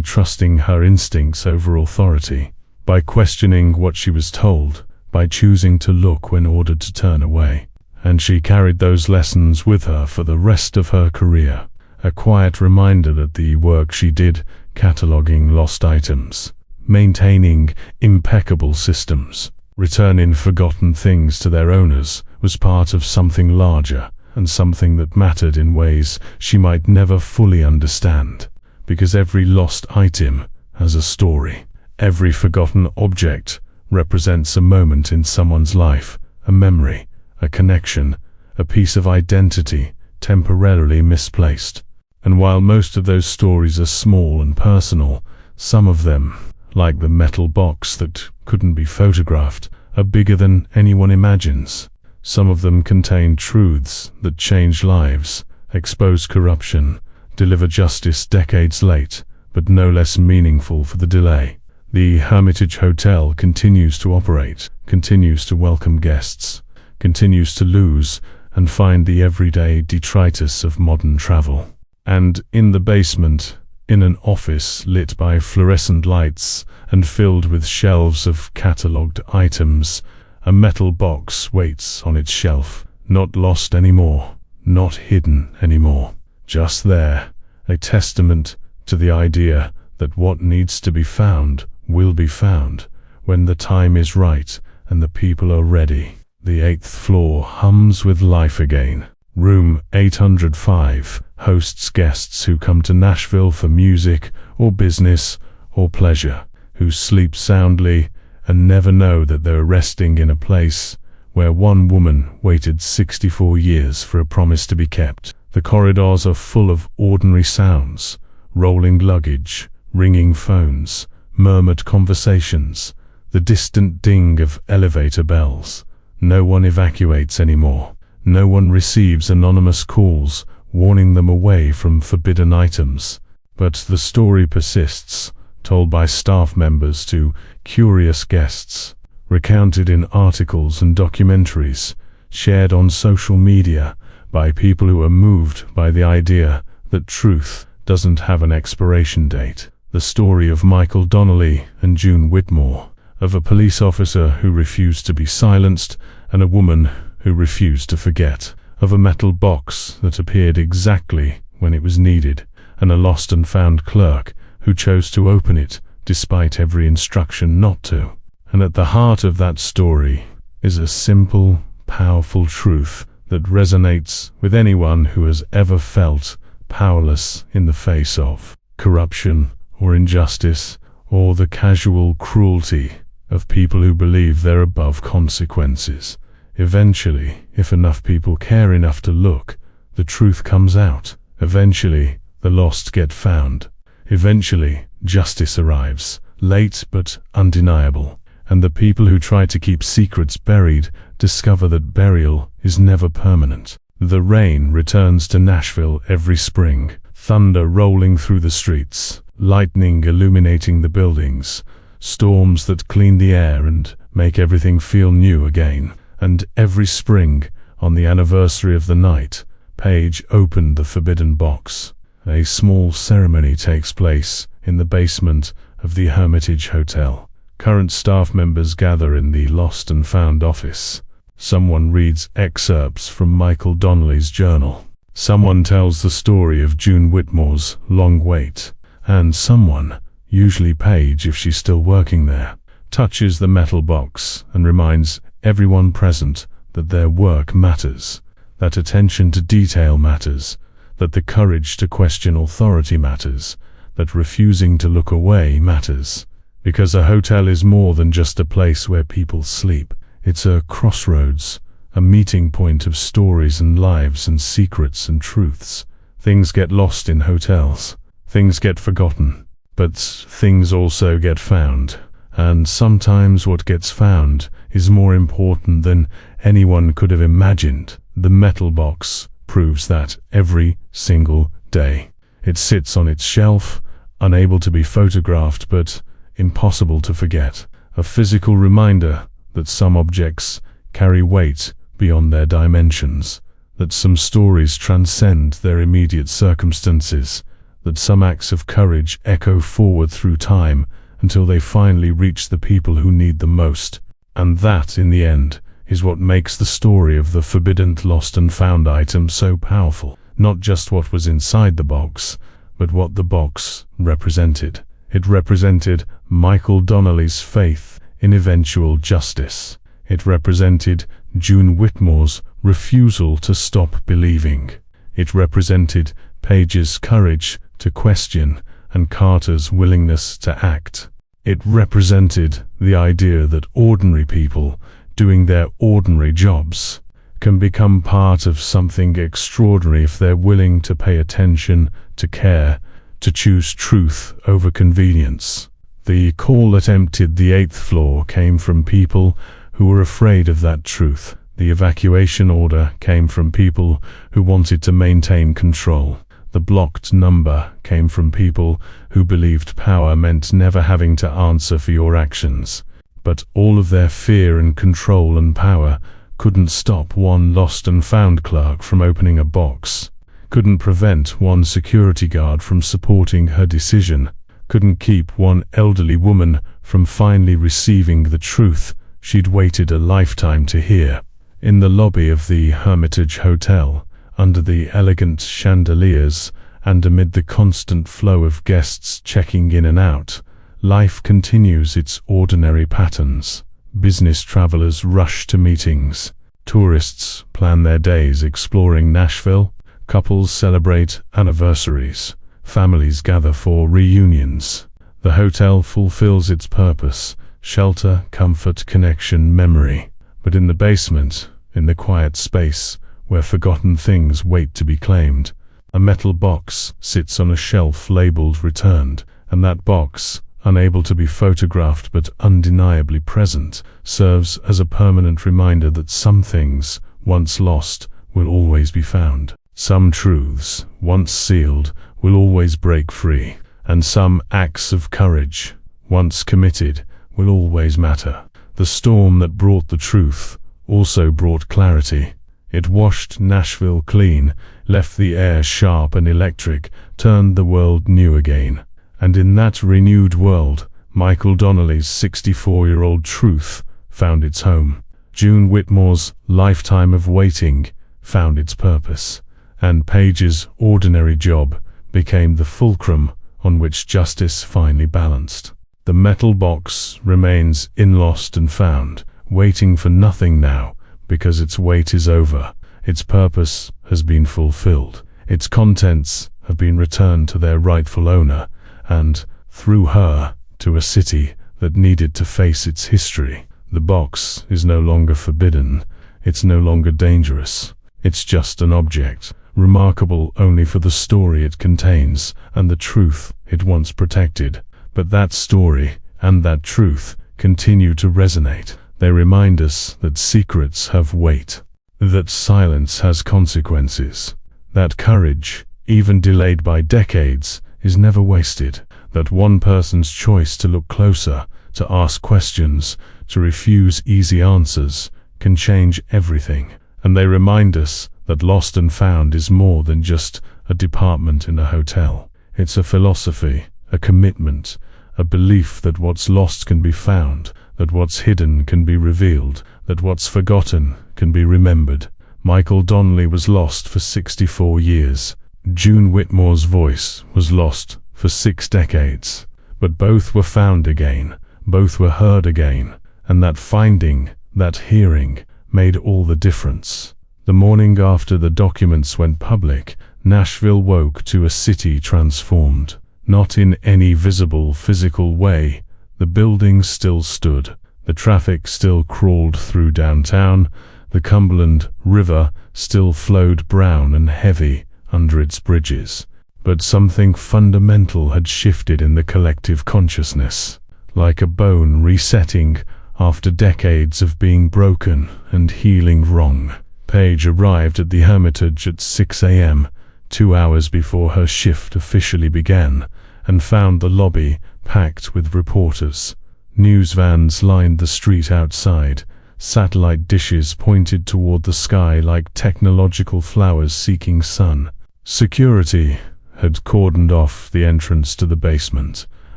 trusting her instincts over authority, by questioning what she was told, by choosing to look when ordered to turn away. And she carried those lessons with her for the rest of her career, a quiet reminder that the work she did, cataloging lost items, maintaining impeccable systems, returning forgotten things to their owners, was part of something larger, and something that mattered in ways she might never fully understand. Because every lost item has a story. Every forgotten object represents a moment in someone's life, a memory, a connection, a piece of identity temporarily misplaced. And while most of those stories are small and personal, some of them, like the metal box that couldn't be photographed, are bigger than anyone imagines. Some of them contain truths that change lives, expose corruption, deliver justice decades late, but no less meaningful for the delay. The Hermitage Hotel continues to operate, continues to welcome guests, continues to lose and find the everyday detritus of modern travel. And in the basement, in an office lit by fluorescent lights and filled with shelves of catalogued items, a metal box waits on its shelf, not lost anymore, not hidden anymore. Just there, a testament to the idea that what needs to be found will be found when the time is right and the people are ready. The 8th floor hums with life again. Room 805 hosts guests who come to Nashville for music or business or pleasure, who sleep soundly and never know that they're resting in a place where one woman waited 64 years for a promise to be kept. The corridors are full of ordinary sounds, rolling luggage, ringing phones, murmured conversations, the distant ding of elevator bells. No one evacuates anymore. No one receives anonymous calls warning them away from forbidden items. But the story persists, told by staff members to curious guests, recounted in articles and documentaries, shared on social media by people who are moved by the idea that truth doesn't have an expiration date. The story of Michael Donnelly and June Whitmore, of a police officer who refused to be silenced and a woman who refused to forget, of a metal box that appeared exactly when it was needed, and a lost and found clerk who chose to open it despite every instruction not to. And at the heart of that story is a simple, powerful truth that resonates with anyone who has ever felt powerless in the face of corruption or injustice, or the casual cruelty of people who believe they're above consequences. Eventually, if enough people care enough to look, the truth comes out. Eventually, the lost get found. Eventually, justice arrives, late but undeniable. And the people who try to keep secrets buried discover that burial is never permanent. The rain returns to Nashville every spring, thunder rolling through the streets, lightning illuminating the buildings, storms that clean the air and make everything feel new again. And every spring, on the anniversary of the night Paige opened the forbidden box, a small ceremony takes place in the basement of the Hermitage Hotel. Current staff members gather in the Lost and Found office. Someone reads excerpts from Michael Donnelly's journal. Someone tells the story of June Whitmore's long wait. And someone, usually Paige if she's still working there, touches the metal box and reminds everyone present that their work matters, that attention to detail matters, that the courage to question authority matters, that refusing to look away matters. Because a hotel is more than just a place where people sleep. It's a crossroads, a meeting point of stories and lives and secrets and truths. Things get lost in hotels. Things get forgotten. But things also get found. And sometimes what gets found is more important than anyone could have imagined. The metal box proves that every single day. It sits on its shelf, unable to be photographed but impossible to forget. A physical reminder that some objects carry weight beyond their dimensions, that some stories transcend their immediate circumstances, that some acts of courage echo forward through time until they finally reach the people who need them most. And that, in the end, is what makes the story of the forbidden lost and found item so powerful. Not just what was inside the box, but what the box represented. It represented Michael Donnelly's faith in eventual justice. It represented June Whitmore's refusal to stop believing. It represented Page's courage to question and Carter's willingness to act. It represented the idea that ordinary people doing their ordinary jobs can become part of something extraordinary if they're willing to pay attention, to care, to choose truth over convenience. The call that emptied the 8th floor came from people who were afraid of that truth. The evacuation order came from people who wanted to maintain control. The blocked number came from people who believed power meant never having to answer for your actions. But all of their fear and control and power couldn't stop one lost and found clerk from opening a box, couldn't prevent one security guard from supporting her decision, couldn't keep one elderly woman from finally receiving the truth she'd waited a lifetime to hear. In the lobby of the Hermitage Hotel, under the elegant chandeliers and amid the constant flow of guests checking in and out, life continues its ordinary patterns. Business travelers rush to meetings. Tourists plan their days exploring Nashville. Couples celebrate anniversaries. Families gather for reunions. The hotel fulfills its purpose: shelter, comfort, connection, memory. But in the basement, in the quiet space where forgotten things wait to be claimed, a metal box sits on a shelf labeled "Returned," and that box, unable to be photographed but undeniably present, serves as a permanent reminder that some things, once lost, will always be found. Some truths, once sealed, will always break free, and some acts of courage, once committed, will always matter. The storm that brought the truth also brought clarity. It washed Nashville clean, left the air sharp and electric, turned the world new again. And in that renewed world, Michael Donnelly's 64-year-old truth found its home. June Whitmore's lifetime of waiting found its purpose, and Page's ordinary job became the fulcrum on which justice finally balanced. The metal box remains in lost and found, waiting for nothing now, because its wait is over. Its purpose has been fulfilled. Its contents have been returned to their rightful owner, and, through her, to a city that needed to face its history. The box is no longer forbidden. It's no longer dangerous. It's just an object, remarkable only for the story it contains and the truth it once protected. But that story and that truth continue to resonate. They remind us that secrets have weight, that silence has consequences, that courage, even delayed by decades, is never wasted, that one person's choice to look closer, to ask questions, to refuse easy answers, can change everything. And they remind us that lost and found is more than just a department in a hotel. It's a philosophy, a commitment, a belief that what's lost can be found, that what's hidden can be revealed, that what's forgotten can be remembered. Michael Donnelly was lost for 64 years. June Whitmore's voice was lost for 6 decades. But both were found again, both were heard again, and that finding, that hearing, made all the difference. The morning after the documents went public, Nashville woke to a city transformed. Not in any visible physical way. The buildings still stood. The traffic still crawled through downtown. The Cumberland River still flowed brown and heavy under its bridges. But something fundamental had shifted in the collective consciousness, like a bone resetting after decades of being broken and healing wrong. Page arrived at the Hermitage at 6 a.m., 2 hours before her shift officially began, and found the lobby packed with reporters. News vans lined the street outside, Satellite dishes pointed toward the sky like technological flowers seeking sun. Security had cordoned off the entrance to the basement,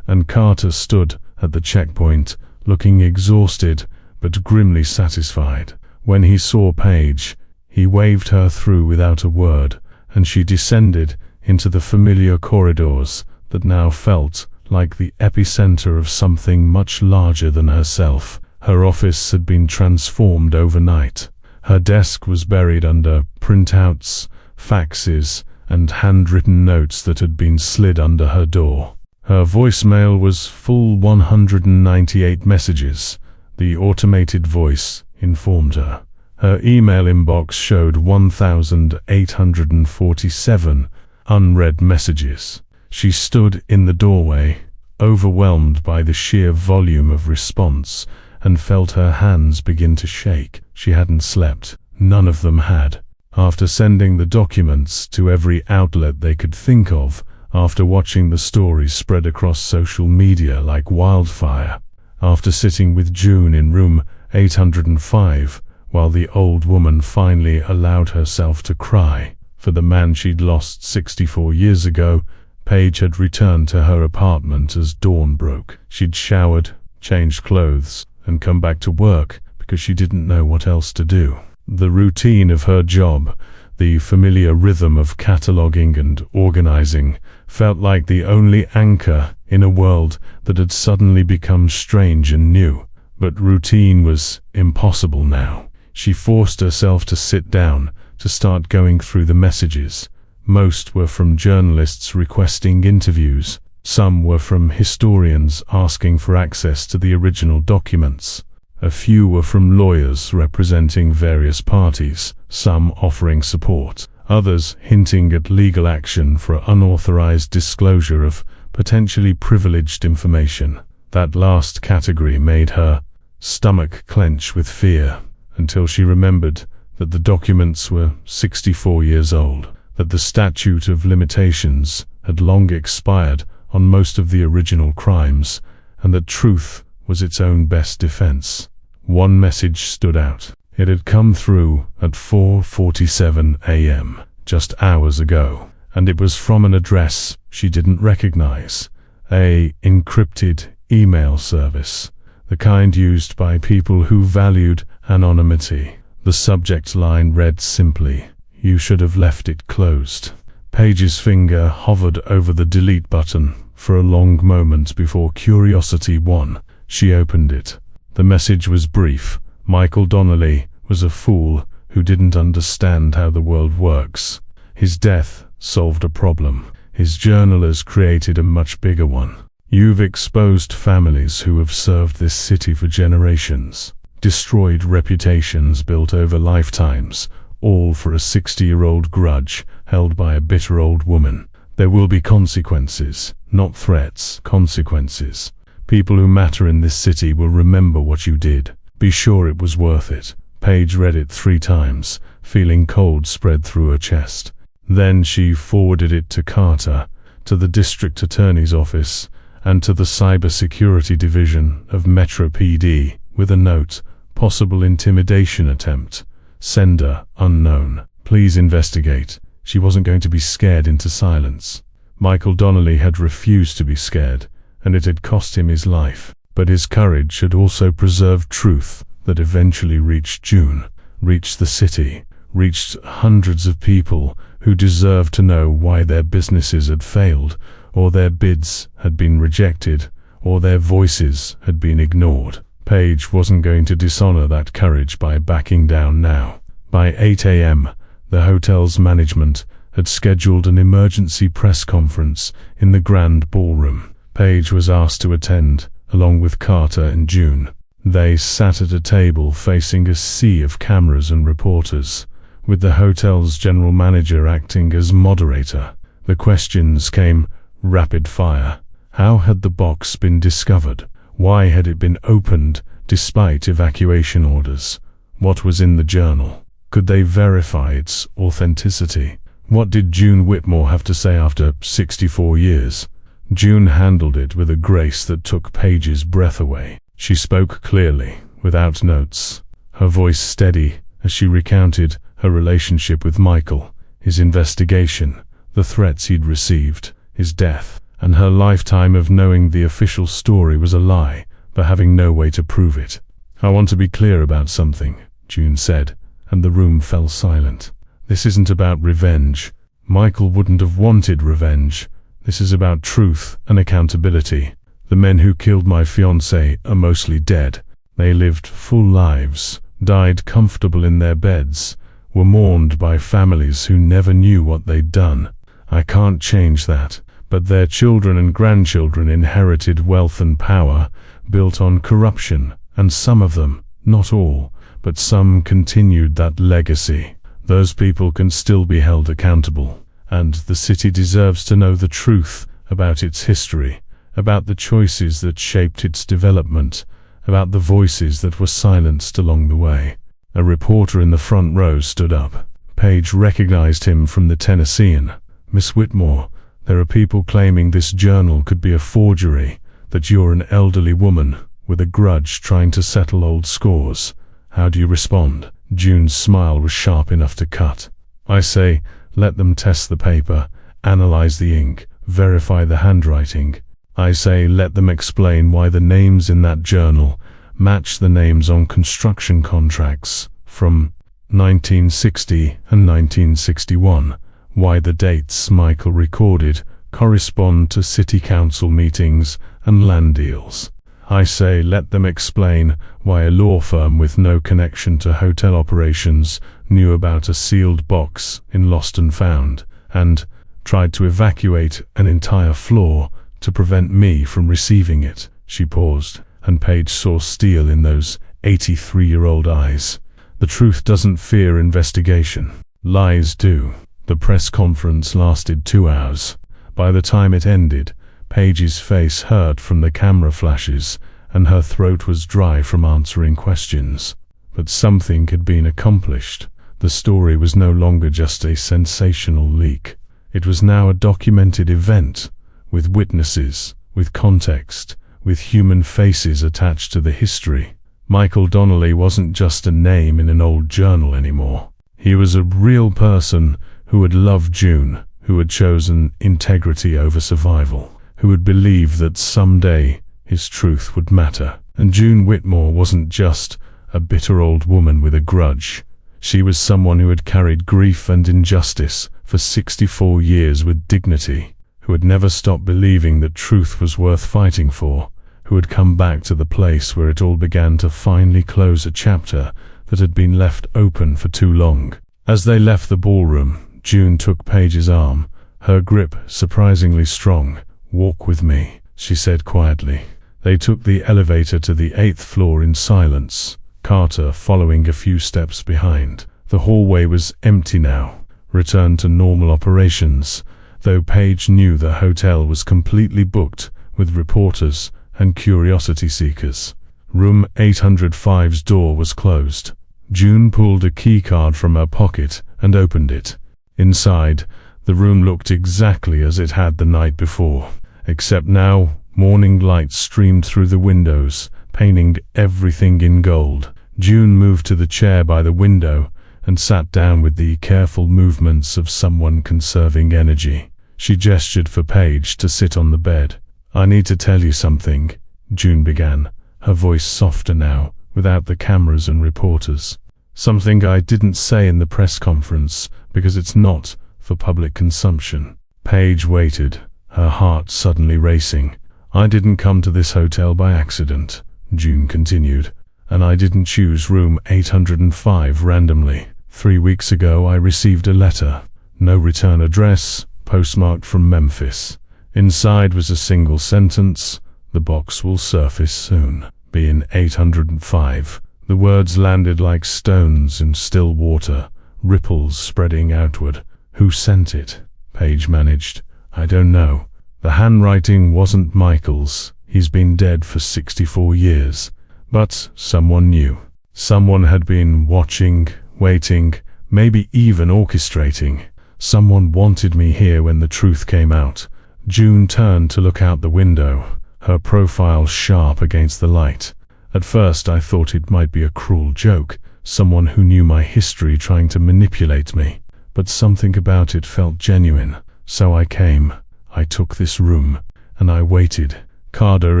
and Carter stood at the checkpoint, looking exhausted but grimly satisfied. When he saw Paige, he waved her through without a word, and she descended into the familiar corridors that now felt like the epicenter of something much larger than herself. Her office had been transformed overnight. Her desk was buried under printouts, faxes, and handwritten notes that had been slid under her door. Her voicemail was full 198 messages, the automated voice informed her. Her email inbox showed 1,847 unread messages. She stood in the doorway, overwhelmed by the sheer volume of response, and felt her hands begin to shake. She hadn't slept. None of them had. After sending the documents to every outlet they could think of, after watching the stories spread across social media like wildfire, after sitting with June in room 805, while the old woman finally allowed herself to cry for the man she'd lost 64 years ago, Paige had returned to her apartment as dawn broke. She'd showered, changed clothes, and come back to work because she didn't know what else to do. The routine of her job, the familiar rhythm of cataloging and organizing, felt like the only anchor in a world that had suddenly become strange and new. But routine was impossible now. She forced herself to sit down, to start going through the messages. Most were from journalists requesting interviews. Some were from historians asking for access to the original documents. A few were from lawyers representing various parties, some offering support, others hinting at legal action for unauthorized disclosure of potentially privileged information. That last category made her stomach clench with fear, until she remembered that the documents were 64 years old, that the statute of limitations had long expired on most of the original crimes, and that truth was its own best defense. One message stood out. It had come through at 4:47 a.m., just hours ago, and it was from an address she didn't recognize, a encrypted email service, the kind used by people who valued anonymity. The subject line read simply, "You should have left it closed." Paige's finger hovered over the delete button for a long moment before curiosity won. She opened it. The message was brief. Michael Donnelly was a fool who didn't understand how the world works. His death solved a problem. His journal has created a much bigger one. You've exposed families who have served this city for generations, destroyed reputations built over lifetimes, all for a 60-year-old grudge held by a bitter old woman. There will be consequences, not threats, consequences. People who matter in this city will remember what you did. Be sure it was worth it. Paige read it 3 times, feeling cold spread through her chest. Then she forwarded it to Carter, to the district attorney's office, and to the cybersecurity division of Metro PD, with a note, possible intimidation attempt. Sender unknown. Please investigate. She wasn't going to be scared into silence. Michael Donnelly had refused to be scared, and it had cost him his life. But his courage had also preserved truth that eventually reached June, reached the city, reached hundreds of people who deserved to know why their businesses had failed, or their bids had been rejected, or their voices had been ignored. Paige wasn't going to dishonor that courage by backing down now. By 8 a.m., the hotel's management had scheduled an emergency press conference in the grand ballroom. Paige was asked to attend, along with Carter and June. They sat at a table facing a sea of cameras and reporters, with the hotel's general manager acting as moderator. The questions came rapid fire. How had the box been discovered? Why had it been opened despite evacuation orders? What was in the journal? Could they verify its authenticity? What did June Whitmore have to say after 64 years? June handled it with a grace that took Paige's breath away. She spoke clearly, without notes. her voice steady as she recounted her relationship with Michael, his investigation, the threats he'd received, his death, and her lifetime of knowing the official story was a lie, but having no way to prove it. "I want to be clear about something," June said, and the room fell silent. "This isn't about revenge. Michael wouldn't have wanted revenge. This is about truth and accountability. The men who killed my fiancée are mostly dead. They lived full lives, died comfortable in their beds, were mourned by families who never knew what they'd done. I can't change that, but their children and grandchildren inherited wealth and power, built on corruption, and some of them, not all, but some continued that legacy. Those people can still be held accountable, and the city deserves to know the truth about its history, about the choices that shaped its development, about the voices that were silenced along the way." A reporter in the front row stood up. Paige recognized him from the Tennessean. "Miss Whitmore, there are people claiming this journal could be a forgery, that you're an elderly woman with a grudge trying to settle old scores. How do you respond?" June's smile was sharp enough to cut. "I say, let them test the paper, analyze the ink, verify the handwriting. I say, let them explain why the names in that journal match the names on construction contracts from 1960 and 1961, why the dates Michael recorded correspond to city council meetings and land deals. I say, let them explain why a law firm with no connection to hotel operations knew about a sealed box in Lost and Found, and tried to evacuate an entire floor to prevent me from receiving it." She paused, and Paige saw steel in those 83-year-old eyes. "The truth doesn't fear investigation. Lies do." The press conference lasted 2 hours. By the time it ended, Paige's face hurt from the camera flashes, and her throat was dry from answering questions. But something had been accomplished. The story was no longer just a sensational leak. It was now a documented event, with witnesses, with context, with human faces attached to the history. Michael Donnelly wasn't just a name in an old journal anymore. He was a real person who had loved June, who had chosen integrity over survival, who had believed that someday his truth would matter. And June Whitmore wasn't just a bitter old woman with a grudge. She was someone who had carried grief and injustice for 64 years with dignity, who had never stopped believing that truth was worth fighting for, who had come back to the place where it all began to finally close a chapter that had been left open for too long. As they left the ballroom, June took Paige's arm, her grip surprisingly strong. "Walk with me," she said quietly. They took the elevator to the 8th floor in silence, Carter following a few steps behind. The hallway was empty now, returned to normal operations, though Paige knew the hotel was completely booked with reporters and curiosity seekers. Room 805's door was closed. June pulled a keycard from her pocket and opened it. Inside, the room looked exactly as it had the night before, except now morning light streamed through the windows, painting everything in gold. June moved to the chair by the window and sat down with the careful movements of someone conserving energy. She gestured for Paige to sit on the bed. "I need to tell you something," June began, her voice softer now, without the cameras and reporters. "Something I didn't say in the press conference, because it's not for public consumption." Paige waited, her heart suddenly racing. "I didn't come to this hotel by accident," June continued, "and I didn't choose room 805 randomly. 3 weeks ago I received a letter, no return address, postmarked from Memphis. Inside was a single sentence: 'The box will surface soon. Be in 805. The words landed like stones in still water, ripples spreading outward. "Who sent it?" Paige managed. "I don't know. The handwriting wasn't Michael's. He's been dead for 64 years. But someone knew. Someone had been watching, waiting, maybe even orchestrating. Someone wanted me here when the truth came out." June turned to look out the window, her profile sharp against the light. "At first I thought it might be a cruel joke, someone who knew my history trying to manipulate me. But something about it felt genuine. So I came. I took this room, and I waited. Carter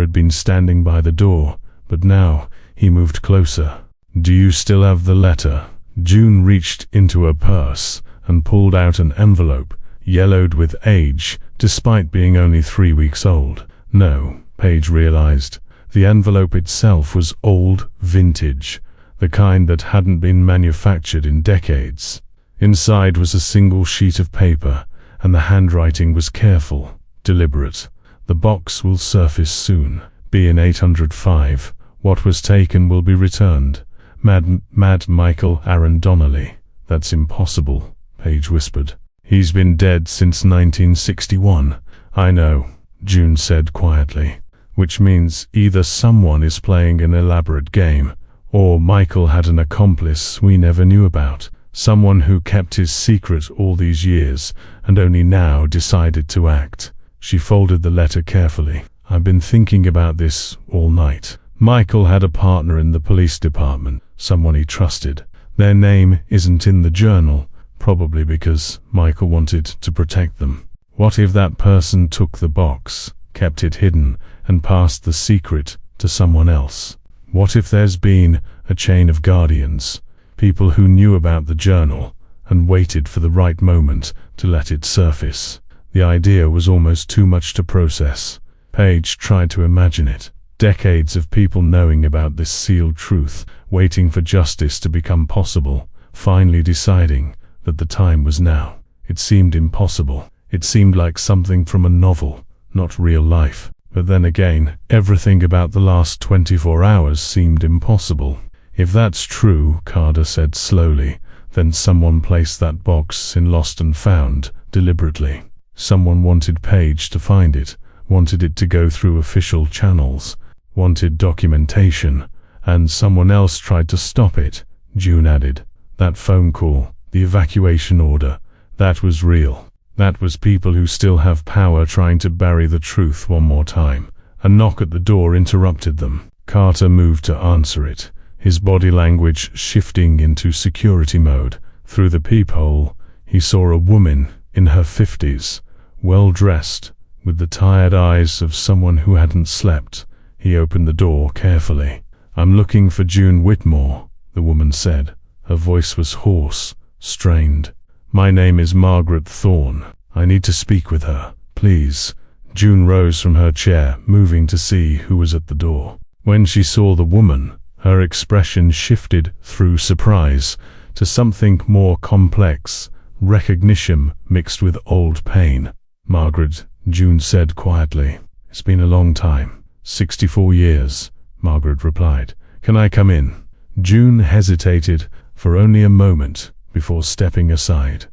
had been standing by the door, but now he moved closer. Do you still have the letter? June reached into her purse and pulled out an envelope, yellowed with age, despite being only 3 weeks old. No, Paige realized. The envelope itself was old, vintage, the kind that hadn't been manufactured in decades. Inside was a single sheet of paper, and the handwriting was careful, deliberate. The box will surface soon. Be in 805. What was taken will be returned. Mad Michael Aaron Donnelly. That's impossible, Paige whispered. He's been dead since 1961. I know, June said quietly. Which means either someone is playing an elaborate game, or Michael had an accomplice we never knew about. Someone who kept his secret all these years and only now decided to act. She folded the letter carefully. I've been thinking about this all night. Michael had a partner in the police department, someone he trusted. Their name isn't in the journal, probably because Michael wanted to protect them. What if that person took the box, kept it hidden, and passed the secret to someone else? What if there's been a chain of guardians, people who knew about the journal and waited for the right moment to let it surface? The idea was almost too much to process. Paige tried to imagine it. Decades of people knowing about this sealed truth, waiting for justice to become possible, finally deciding that the time was now. It seemed impossible. It seemed like something from a novel, not real life. But then again, everything about the last 24 hours seemed impossible. If that's true, Carter said slowly, then someone placed that box in Lost and Found, deliberately. Someone wanted Paige to find it, wanted it to go through official channels, wanted documentation, and someone else tried to stop it, June added. That phone call, the evacuation order, that was real. That was people who still have power trying to bury the truth one more time. A knock at the door interrupted them. Carter moved to answer it, his body language shifting into security mode. Through the peephole, he saw a woman in her 50s, well-dressed, with the tired eyes of someone who hadn't slept. He opened the door carefully. I'm looking for June Whitmore, the woman said. Her voice was hoarse, strained. My name is Margaret Thorne. I need to speak with her, please. June rose from her chair, moving to see who was at the door. When she saw the woman, her expression shifted through surprise to something more complex, recognition mixed with old pain. Margaret, June said quietly. It's been a long time. 64 years, Margaret replied. Can I come in? June hesitated for only a moment before stepping aside.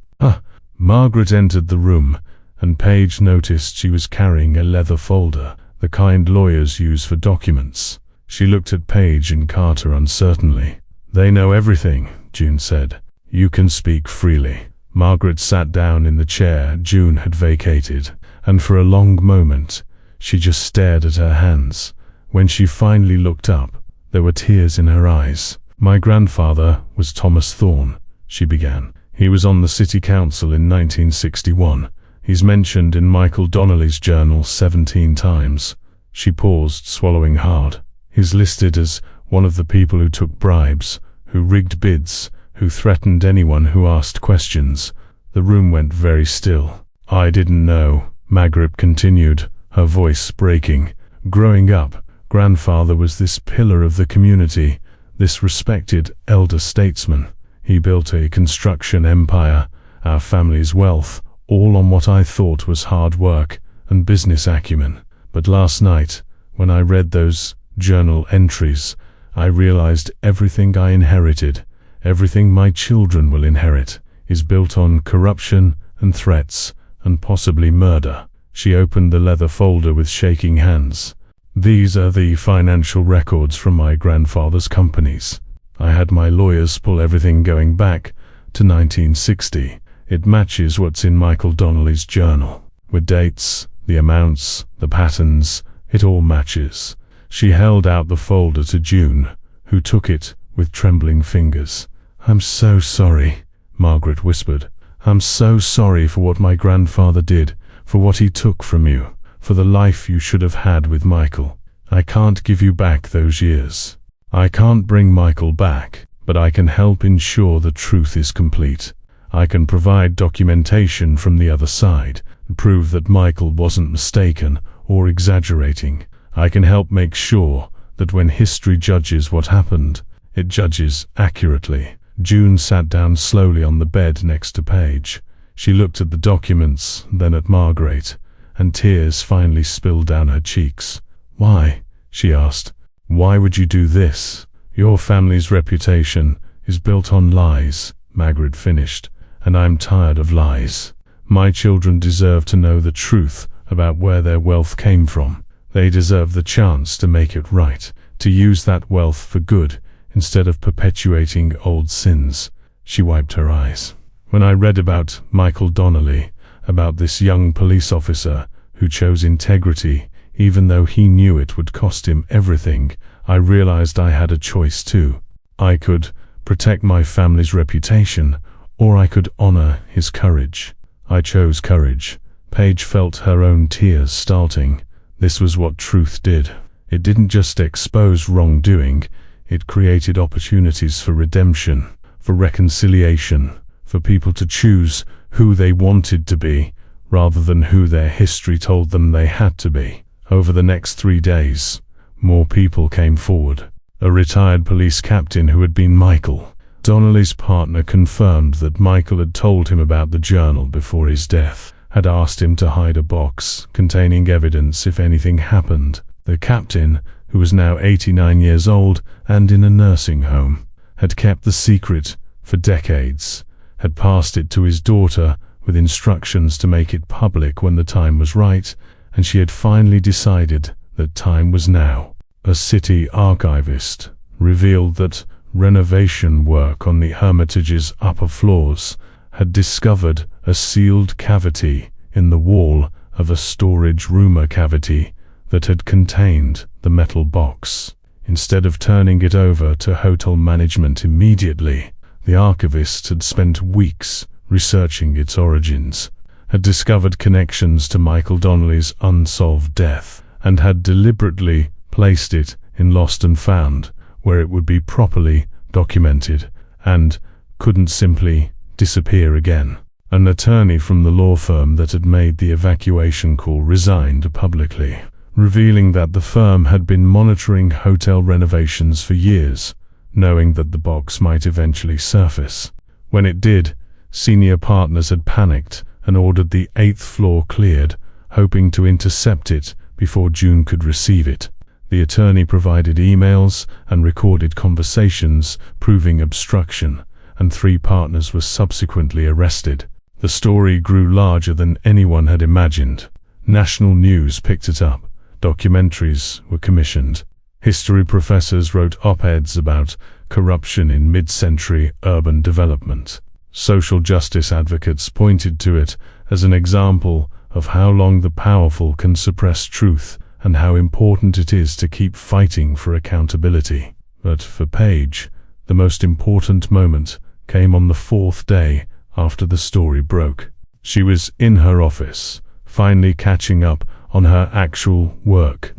Margaret entered the room, and Paige noticed she was carrying a leather folder, the kind lawyers use for documents. She looked at Paige and Carter uncertainly. They know everything, June said. You can speak freely. Margaret sat down in the chair June had vacated, and for a long moment, she just stared at her hands. When she finally looked up, there were tears in her eyes. My grandfather was Thomas Thorne, she began. He was on the city council in 1961. He's mentioned in Michael Donnelly's journal 17 times. She paused, swallowing hard. He's listed as one of the people who took bribes, who rigged bids, who threatened anyone who asked questions. The room went very still. I didn't know, Margaret continued, her voice breaking. Growing up, grandfather was this pillar of the community, this respected elder statesman. He built a construction empire, our family's wealth, all on what I thought was hard work and business acumen. But last night, when I read those journal entries, I realized everything I inherited, everything my children will inherit, is built on corruption and threats and possibly murder. She opened the leather folder with shaking hands. These are the financial records from my grandfather's companies. I had my lawyers pull everything going back to 1960. It matches what's in Michael Donnelly's journal. With dates, the amounts, the patterns, it all matches. She held out the folder to June, who took it with trembling fingers. "I'm so sorry," Margaret whispered. "I'm so sorry for what my grandfather did, for what he took from you, for the life you should have had with Michael. I can't give you back those years. I can't bring Michael back, but I can help ensure the truth is complete. I can provide documentation from the other side, and prove that Michael wasn't mistaken or exaggerating. I can help make sure that when history judges what happened, it judges accurately." June sat down slowly on the bed next to Paige. She looked at the documents, then at Margaret, and tears finally spilled down her cheeks. "Why?" she asked. "Why would you do this? Your family's reputation is built on lies," Margaret finished, "and I'm tired of lies. My children deserve to know the truth about where their wealth came from. They deserve the chance to make it right, to use that wealth for good, instead of perpetuating old sins." She wiped her eyes. "When I read about Michael Donnelly, about this young police officer who chose integrity even though he knew it would cost him everything, I realized I had a choice too. I could protect my family's reputation, or I could honor his courage. I chose courage." Paige felt her own tears starting. This was what truth did. It didn't just expose wrongdoing, it created opportunities for redemption, for reconciliation, for people to choose who they wanted to be, rather than who their history told them they had to be. Over the next 3 days, more people came forward. A retired police captain who had been Michael Donnelly's partner confirmed that Michael had told him about the journal before his death, had asked him to hide a box containing evidence if anything happened. The captain, who was now 89 years old and in a nursing home, had kept the secret for decades, had passed it to his daughter with instructions to make it public when the time was right, and she had finally decided that time was now. A city archivist revealed that renovation work on the Hermitage's upper floors had discovered a sealed cavity in the wall of a storage rumor cavity that had contained the metal box. Instead of turning it over to hotel management immediately, the archivist had spent weeks researching its origins, had discovered connections to Michael Donnelly's unsolved death, and had deliberately placed it in Lost and Found, where it would be properly documented and couldn't simply disappear again. An attorney from the law firm that had made the evacuation call resigned publicly, revealing that the firm had been monitoring hotel renovations for years, knowing that the box might eventually surface. When it did, senior partners had panicked and ordered the 8th floor cleared, hoping to intercept it before June could receive it. The attorney provided emails and recorded conversations proving obstruction, and 3 partners were subsequently arrested. The story grew larger than anyone had imagined. National news picked it up. Documentaries were commissioned. History professors wrote op-eds about corruption in mid-century urban development. Social justice advocates pointed to it as an example of how long the powerful can suppress truth and how important it is to keep fighting for accountability. But for Paige, the most important moment came on the 4th day after the story broke. She was in her office, finally catching up on her actual work,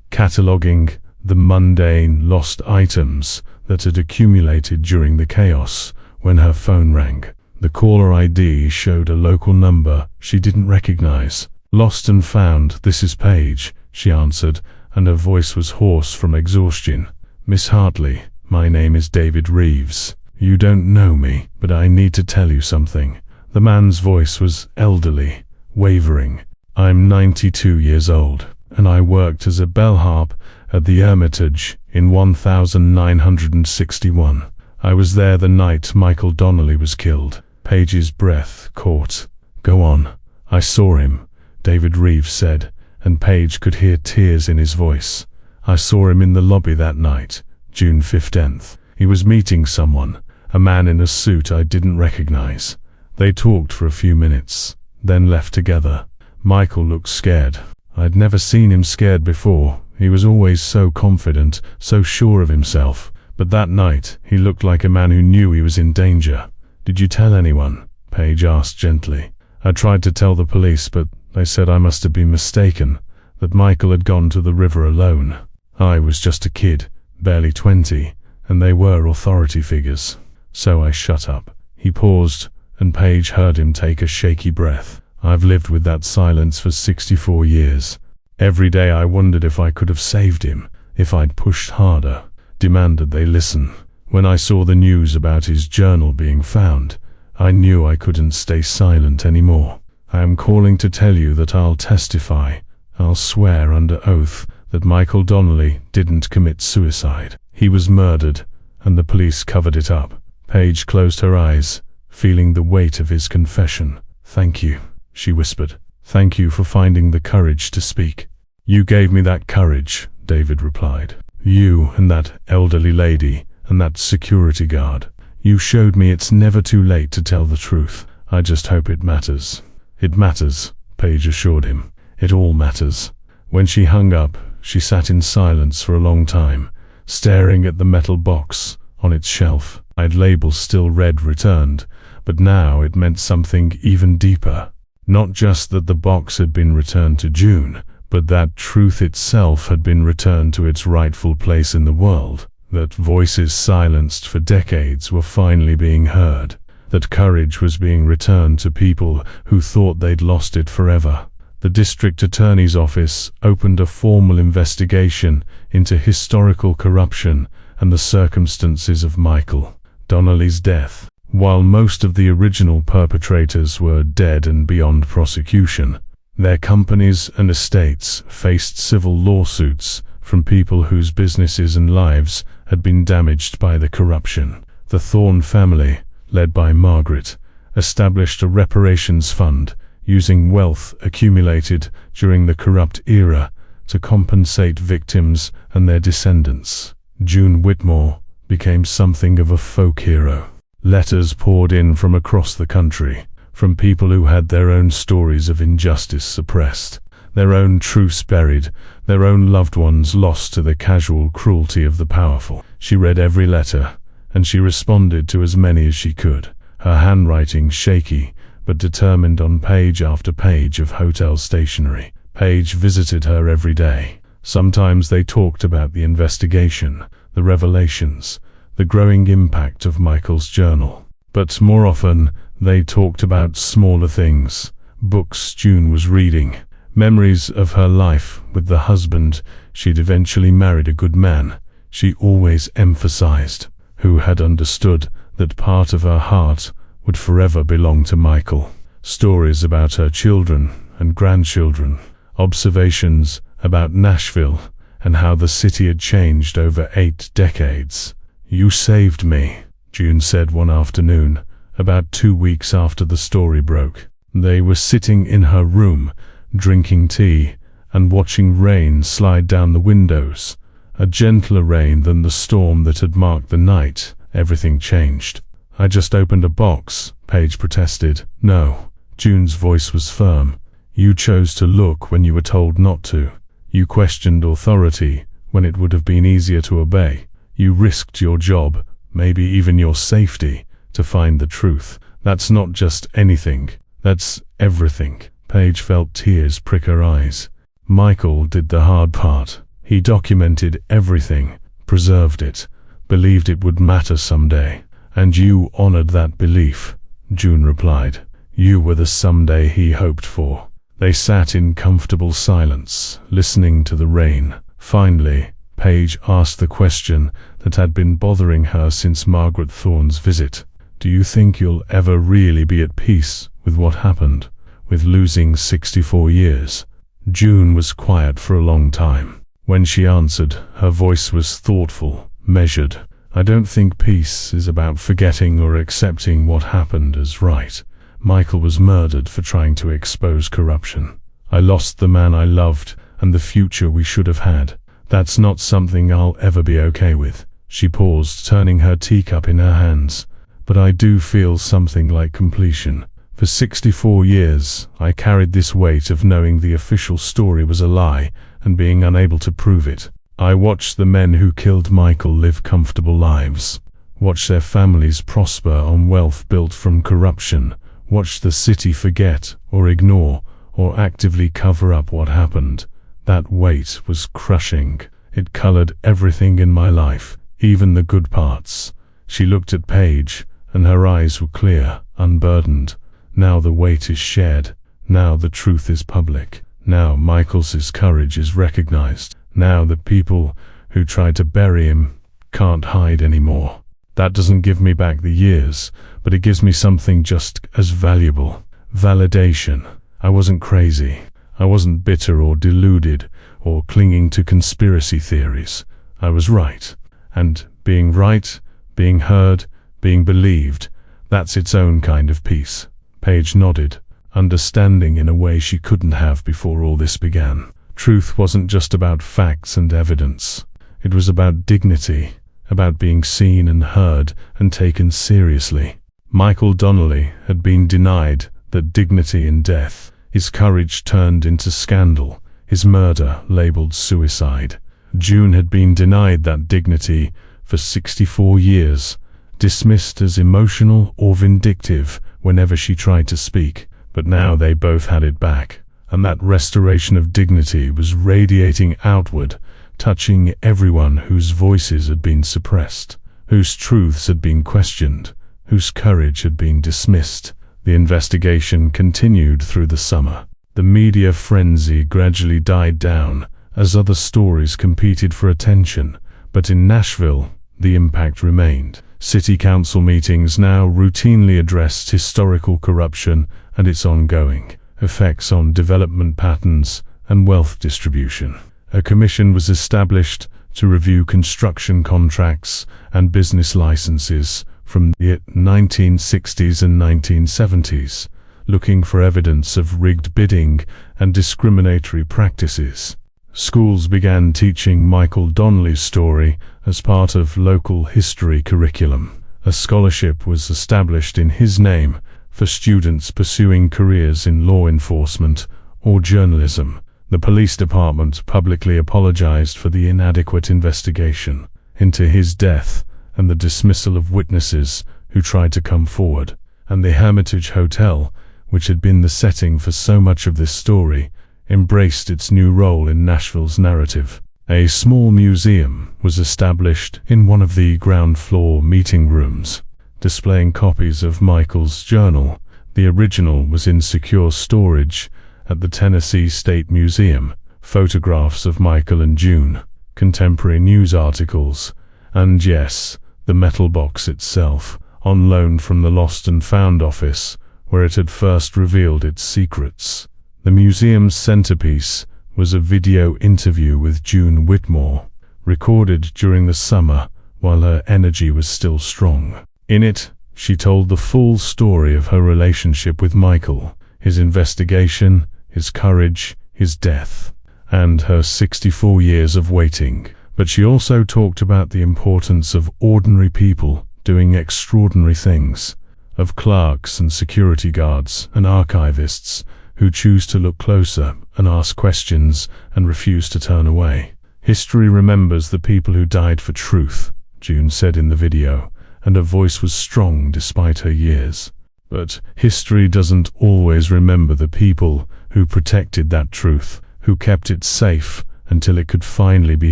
cataloging the mundane lost items that had accumulated during the chaos, when her phone rang. The caller ID showed a local number she didn't recognize. "Lost and Found, this is Paige," she answered, and her voice was hoarse from exhaustion. "Miss Hartley, my name is David Reeves. You don't know me, but I need to tell you something." The man's voice was elderly, wavering. "I'm 92 years old, and I worked as a bellhop at the Hermitage in 1961. I was there the night Michael Donnelly was killed." Paige's breath caught. "Go on." "I saw him," David Reeves said, and Paige could hear tears in his voice. "I saw him in the lobby that night, June 15th. He was meeting someone, a man in a suit I didn't recognize. They talked for a few minutes, then left together. Michael looked scared. I'd never seen him scared before. He was always so confident, so sure of himself. But that night, he looked like a man who knew he was in danger. "Did you tell anyone?" Paige asked gently. "I tried to tell the police, but they said I must have been mistaken, that Michael had gone to the river alone. I was just a kid, barely 20, and they were authority figures. So I shut up." He paused, and Paige heard him take a shaky breath. "I've lived with that silence for 64 years. Every day I wondered if I could have saved him, if I'd pushed harder, demanded they listen. When I saw the news about his journal being found, I knew I couldn't stay silent anymore. I am calling to tell you that I'll testify, I'll swear under oath, that Michael Donnelly didn't commit suicide. He was murdered, and the police covered it up." Paige closed her eyes, feeling the weight of his confession. "Thank you," she whispered. "Thank you for finding the courage to speak." "You gave me that courage," David replied. "You and that elderly lady and that security guard. You showed me it's never too late to tell the truth. I just hope it matters." "It matters," Paige assured him. "It all matters." When she hung up, she sat in silence for a long time, staring at the metal box on its shelf. Its label still read "Returned," but now it meant something even deeper. Not just that the box had been returned to June, but that truth itself had been returned to its rightful place in the world. That voices silenced for decades were finally being heard. That courage was being returned to people who thought they'd lost it forever. The district attorney's office opened a formal investigation into historical corruption and the circumstances of Michael Donnelly's death. While most of the original perpetrators were dead and beyond prosecution, their companies and estates faced civil lawsuits from people whose businesses and lives had been damaged by the corruption. The Thorne family, led by Margaret, established a reparations fund using wealth accumulated during the corrupt era to compensate victims and their descendants. June Whitmore became something of a folk hero. Letters poured in from across the country, from people who had their own stories of injustice suppressed, their own truths buried, their own loved ones lost to the casual cruelty of the powerful. She read every letter, and she responded to as many as she could, her handwriting shaky but determined on page after page of hotel stationery. Paige visited her every day. Sometimes they talked about the investigation, the revelations, the growing impact of Michael's journal. But more often, they talked about smaller things, books June was reading, memories of her life with the husband she'd eventually married, a good man, she always emphasized, who had understood that part of her heart would forever belong to Michael. Stories about her children and grandchildren, observations about Nashville and how the city had changed over 8 decades. "You saved me," June said one afternoon, about 2 weeks after the story broke. They were sitting in her room, drinking tea and watching rain slide down the windows, a gentler rain than the storm that had marked the night. Everything changed. "I just opened a box," Paige protested. "No." June's voice was firm. "You chose to look when you were told not to. You questioned authority when it would have been easier to obey. You risked your job, maybe even your safety, to find the truth. That's not just anything, that's everything." Paige felt tears prick her eyes. Michael did the hard part. He documented everything, preserved it, believed it would matter someday. "And you honored that belief," June replied. "You were the someday he hoped for." They sat in comfortable silence, listening to the rain. Finally, Paige asked the question that had been bothering her since Margaret Thorne's visit. "Do you think you'll ever really be at peace with what happened, with losing 64 years?" June was quiet for a long time. When she answered, her voice was thoughtful, measured. "I don't think peace is about forgetting or accepting what happened as right. Michael was murdered for trying to expose corruption. I lost the man I loved and the future we should have had. That's not something I'll ever be okay with." She paused, turning her teacup in her hands. "But I do feel something like completion. For 64 years, I carried this weight of knowing the official story was a lie and being unable to prove it. I watched the men who killed Michael live comfortable lives, watch their families prosper on wealth built from corruption, watch the city forget or ignore or actively cover up what happened. That weight was crushing. It colored everything in my life, even the good parts. She looked at Paige, and her eyes were clear, unburdened. Now the weight is shared. Now the truth is public. Now Michael's courage is recognized. Now the people who tried to bury him can't hide anymore. That doesn't give me back the years, but it gives me something just as valuable. Validation. I wasn't crazy. I wasn't bitter or deluded or clinging to conspiracy theories. I was right. And being right, being heard, being believed, that's its own kind of peace. Paige nodded, understanding in a way she couldn't have before all this began. Truth wasn't just about facts and evidence. It was about dignity, about being seen and heard and taken seriously. Michael Donnelly had been denied that dignity in death. His courage turned into scandal, his murder labeled suicide. June had been denied that dignity for 64 years, dismissed as emotional or vindictive whenever she tried to speak. But now they both had it back, and that restoration of dignity was radiating outward, touching everyone whose voices had been suppressed, whose truths had been questioned, whose courage had been dismissed. The investigation continued through the summer. The media frenzy gradually died down as other stories competed for attention, but in Nashville, the impact remained. City council meetings now routinely addressed historical corruption and its ongoing effects on development patterns and wealth distribution. A commission was established to review construction contracts and business licenses from the 1960s and 1970s, looking for evidence of rigged bidding and discriminatory practices. Schools began teaching Michael Donnelly's story as part of local history curriculum. A scholarship was established in his name for students pursuing careers in law enforcement or journalism. The police department publicly apologized for the inadequate investigation into his death and the dismissal of witnesses who tried to come forward. And the Hermitage Hotel, which had been the setting for so much of this story, embraced its new role in Nashville's narrative. A small museum was established in one of the ground floor meeting rooms, displaying copies of Michael's journal. The original was in secure storage at the Tennessee State Museum. Photographs of Michael and June, contemporary news articles, and yes, the metal box itself, on loan from the Lost and Found office, where it had first revealed its secrets. The museum's centerpiece was a video interview with June Whitmore, recorded during the summer while her energy was still strong. In it, she told the full story of her relationship with Michael, his investigation, his courage, his death, and her 64 years of waiting. But she also talked about the importance of ordinary people doing extraordinary things, of clerks and security guards and archivists who choose to look closer and ask questions and refuse to turn away. History remembers the people who died for truth, June said in the video, and her voice was strong despite her years. But history doesn't always remember the people who protected that truth, who kept it safe until it could finally be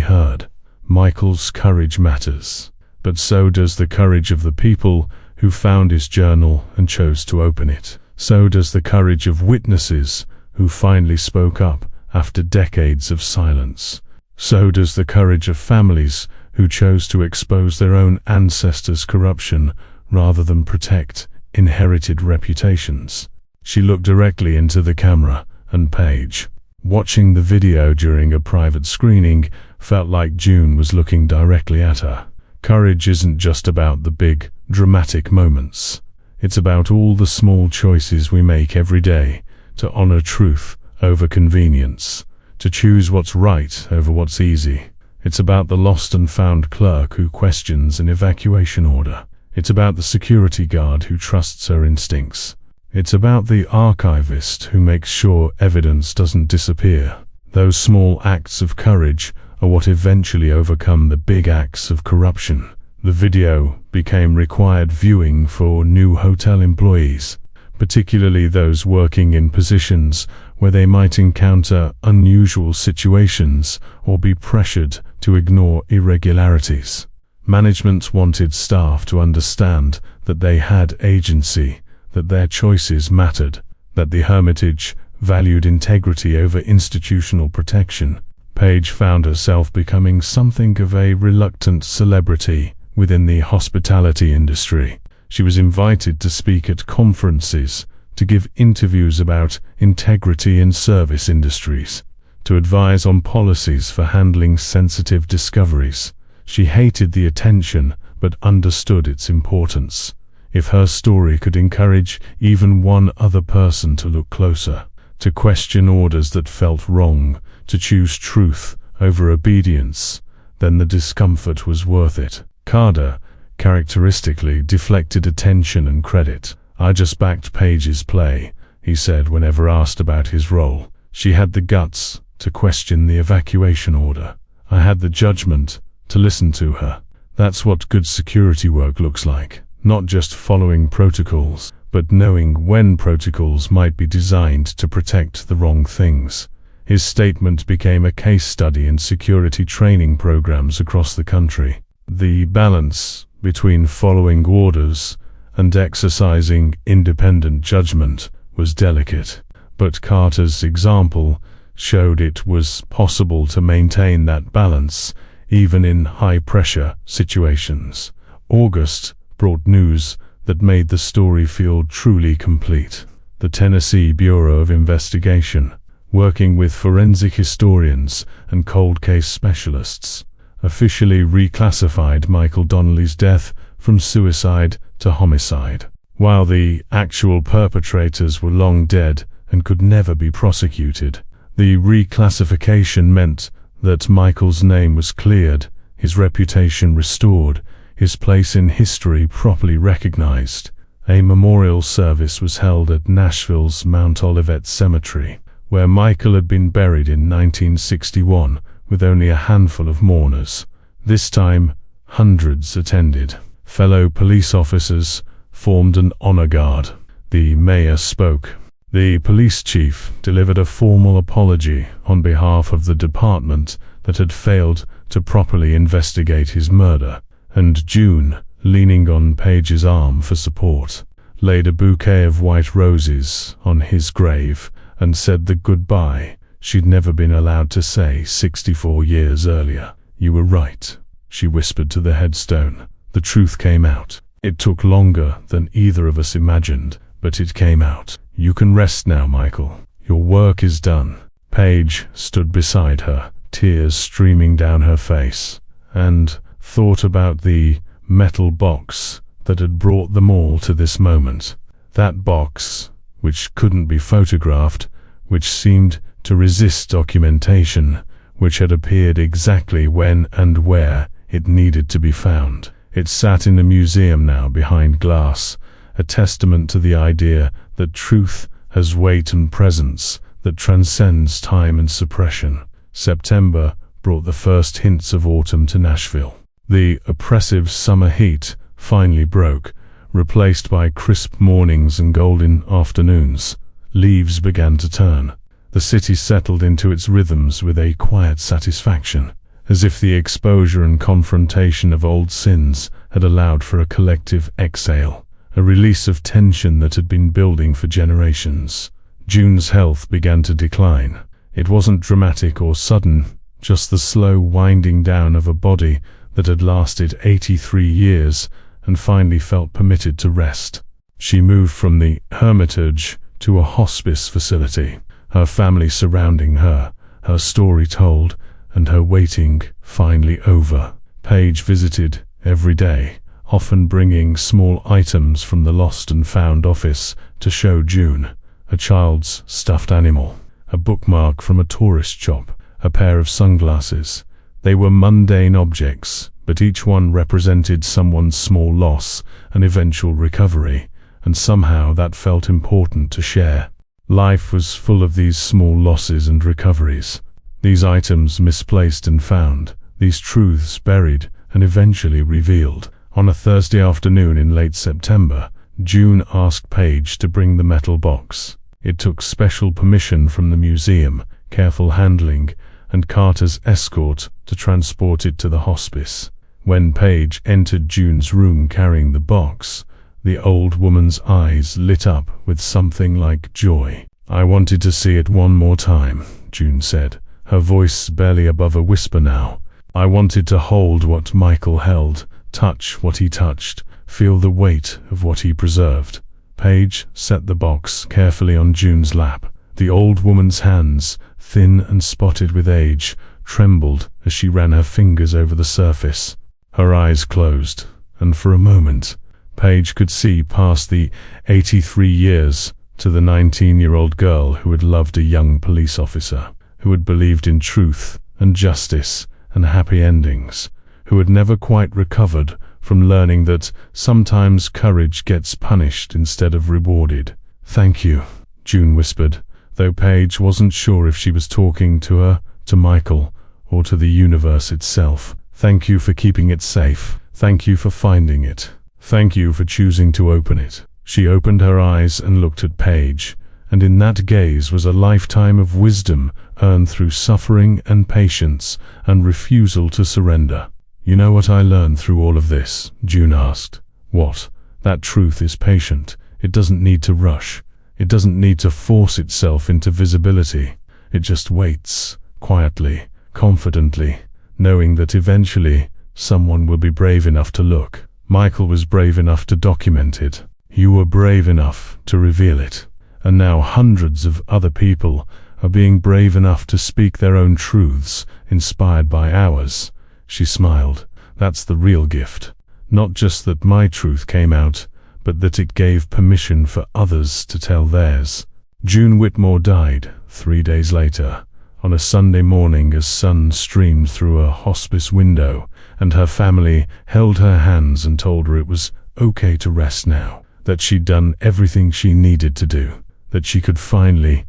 heard. Michael's courage matters, but so does the courage of the people who found his journal and chose to open it. So does the courage of witnesses who finally spoke up after decades of silence. So does the courage of families who chose to expose their own ancestors' corruption rather than protect inherited reputations. She looked directly into the camera, and Paige, watching the video during a private screening, felt like June was looking directly at her. Courage isn't just about the big, dramatic moments. It's about all the small choices we make every day to honor truth over convenience, to choose what's right over what's easy. It's about the lost and found clerk who questions an evacuation order. It's about the security guard who trusts her instincts. It's about the archivist who makes sure evidence doesn't disappear. Those small acts of courage are what eventually overcome the big acts of corruption. The video became required viewing for new hotel employees, particularly those working in positions where they might encounter unusual situations or be pressured to ignore irregularities. Management wanted staff to understand that they had agency, that their choices mattered, that the Hermitage valued integrity over institutional protection. Paige found herself becoming something of a reluctant celebrity within the hospitality industry. She was invited to speak at conferences, to give interviews about integrity in service industries, to advise on policies for handling sensitive discoveries. She hated the attention, but understood its importance. If her story could encourage even one other person to look closer, to question orders that felt wrong, to choose truth over obedience, then the discomfort was worth it. Carter characteristically deflected attention and credit. "I just backed Paige's play," he said whenever asked about his role. "She had the guts to question the evacuation order. I had the judgment to listen to her." That's what good security work looks like. Not just following protocols, but knowing when protocols might be designed to protect the wrong things. His statement became a case study in security training programs across the country. The balance between following orders and exercising independent judgment was delicate, but Carter's example showed it was possible to maintain that balance even in high-pressure situations. August brought news that made the story feel truly complete. The Tennessee Bureau of Investigation, working with forensic historians and cold case specialists, officially reclassified Michael Donnelly's death from suicide to homicide. While the actual perpetrators were long dead and could never be prosecuted, the reclassification meant that Michael's name was cleared, his reputation restored, his place in history properly recognized. A memorial service was held at Nashville's Mount Olivet Cemetery, where Michael had been buried in 1961 with only a handful of mourners. This time, hundreds attended. Fellow police officers formed an honor guard. The mayor spoke. The police chief delivered a formal apology on behalf of the department that had failed to properly investigate his murder, and June, leaning on Paige's arm for support, laid a bouquet of white roses on his grave and said the goodbye she'd never been allowed to say 64 years earlier. "You were right," she whispered to the headstone. "The truth came out. It took longer than either of us imagined, but it came out. You can rest now, Michael. Your work is done." Paige stood beside her, tears streaming down her face, and thought about the metal box that had brought them all to this moment. That box, which couldn't be photographed, which seemed to resist documentation, which had appeared exactly when and where it needed to be found. It sat in a museum now behind glass, a testament to the idea that truth has weight and presence that transcends time and suppression. September brought the first hints of autumn to Nashville. The oppressive summer heat finally broke, replaced by crisp mornings and golden afternoons. Leaves began to turn. The city settled into its rhythms with a quiet satisfaction, as if the exposure and confrontation of old sins had allowed for a collective exhale, a release of tension that had been building for generations. June's health began to decline. It wasn't dramatic or sudden, just the slow winding down of a body that had lasted 83 years and finally felt permitted to rest. She moved from the Hermitage to a hospice facility, her family surrounding her, her story told, and her waiting finally over. Paige visited every day, often bringing small items from the lost and found office to show June: a child's stuffed animal, a bookmark from a tourist shop, a pair of sunglasses. They were mundane objects, but each one represented someone's small loss and eventual recovery, and somehow that felt important to share. Life was full of these small losses and recoveries. These items misplaced and found, these truths buried and eventually revealed. On a Thursday afternoon in late September, June asked Paige to bring the metal box. It took special permission from the museum, careful handling, and Carter's escort to transport it to the hospice. When Paige entered June's room carrying the box, the old woman's eyes lit up with something like joy. "I wanted to see it one more time," June said, her voice barely above a whisper now. "I wanted to hold what Michael held, touch what he touched, feel the weight of what he preserved." Paige set the box carefully on June's lap. The old woman's hands, thin and spotted with age, trembled as she ran her fingers over the surface. Her eyes closed, and for a moment, Paige could see past the 83 years to the 19-year-old girl who had loved a young police officer, who had believed in truth and justice and happy endings, who had never quite recovered from learning that sometimes courage gets punished instead of rewarded. "Thank you," June whispered, though Paige wasn't sure if she was talking to Michael, or to the universe itself. "Thank you for keeping it safe. Thank you for finding it. Thank you for choosing to open it." She opened her eyes and looked at Paige, and in that gaze was a lifetime of wisdom earned through suffering and patience and refusal to surrender. "You know what I learned through all of this?" June asked. "What? That truth is patient. It doesn't need to rush. It doesn't need to force itself into visibility. It just waits, quietly, confidently, knowing that eventually someone will be brave enough to look." Michael was brave enough to document it. You were brave enough to reveal it. And now hundreds of other people are being brave enough to speak their own truths, inspired by ours. She smiled. "That's the real gift. Not just that my truth came out, but that it gave permission for others to tell theirs." June Whitmore died 3 days later, on a Sunday morning as sun streamed through a hospice window, and her family held her hands and told her it was okay to rest now, that she'd done everything she needed to do, that she could finally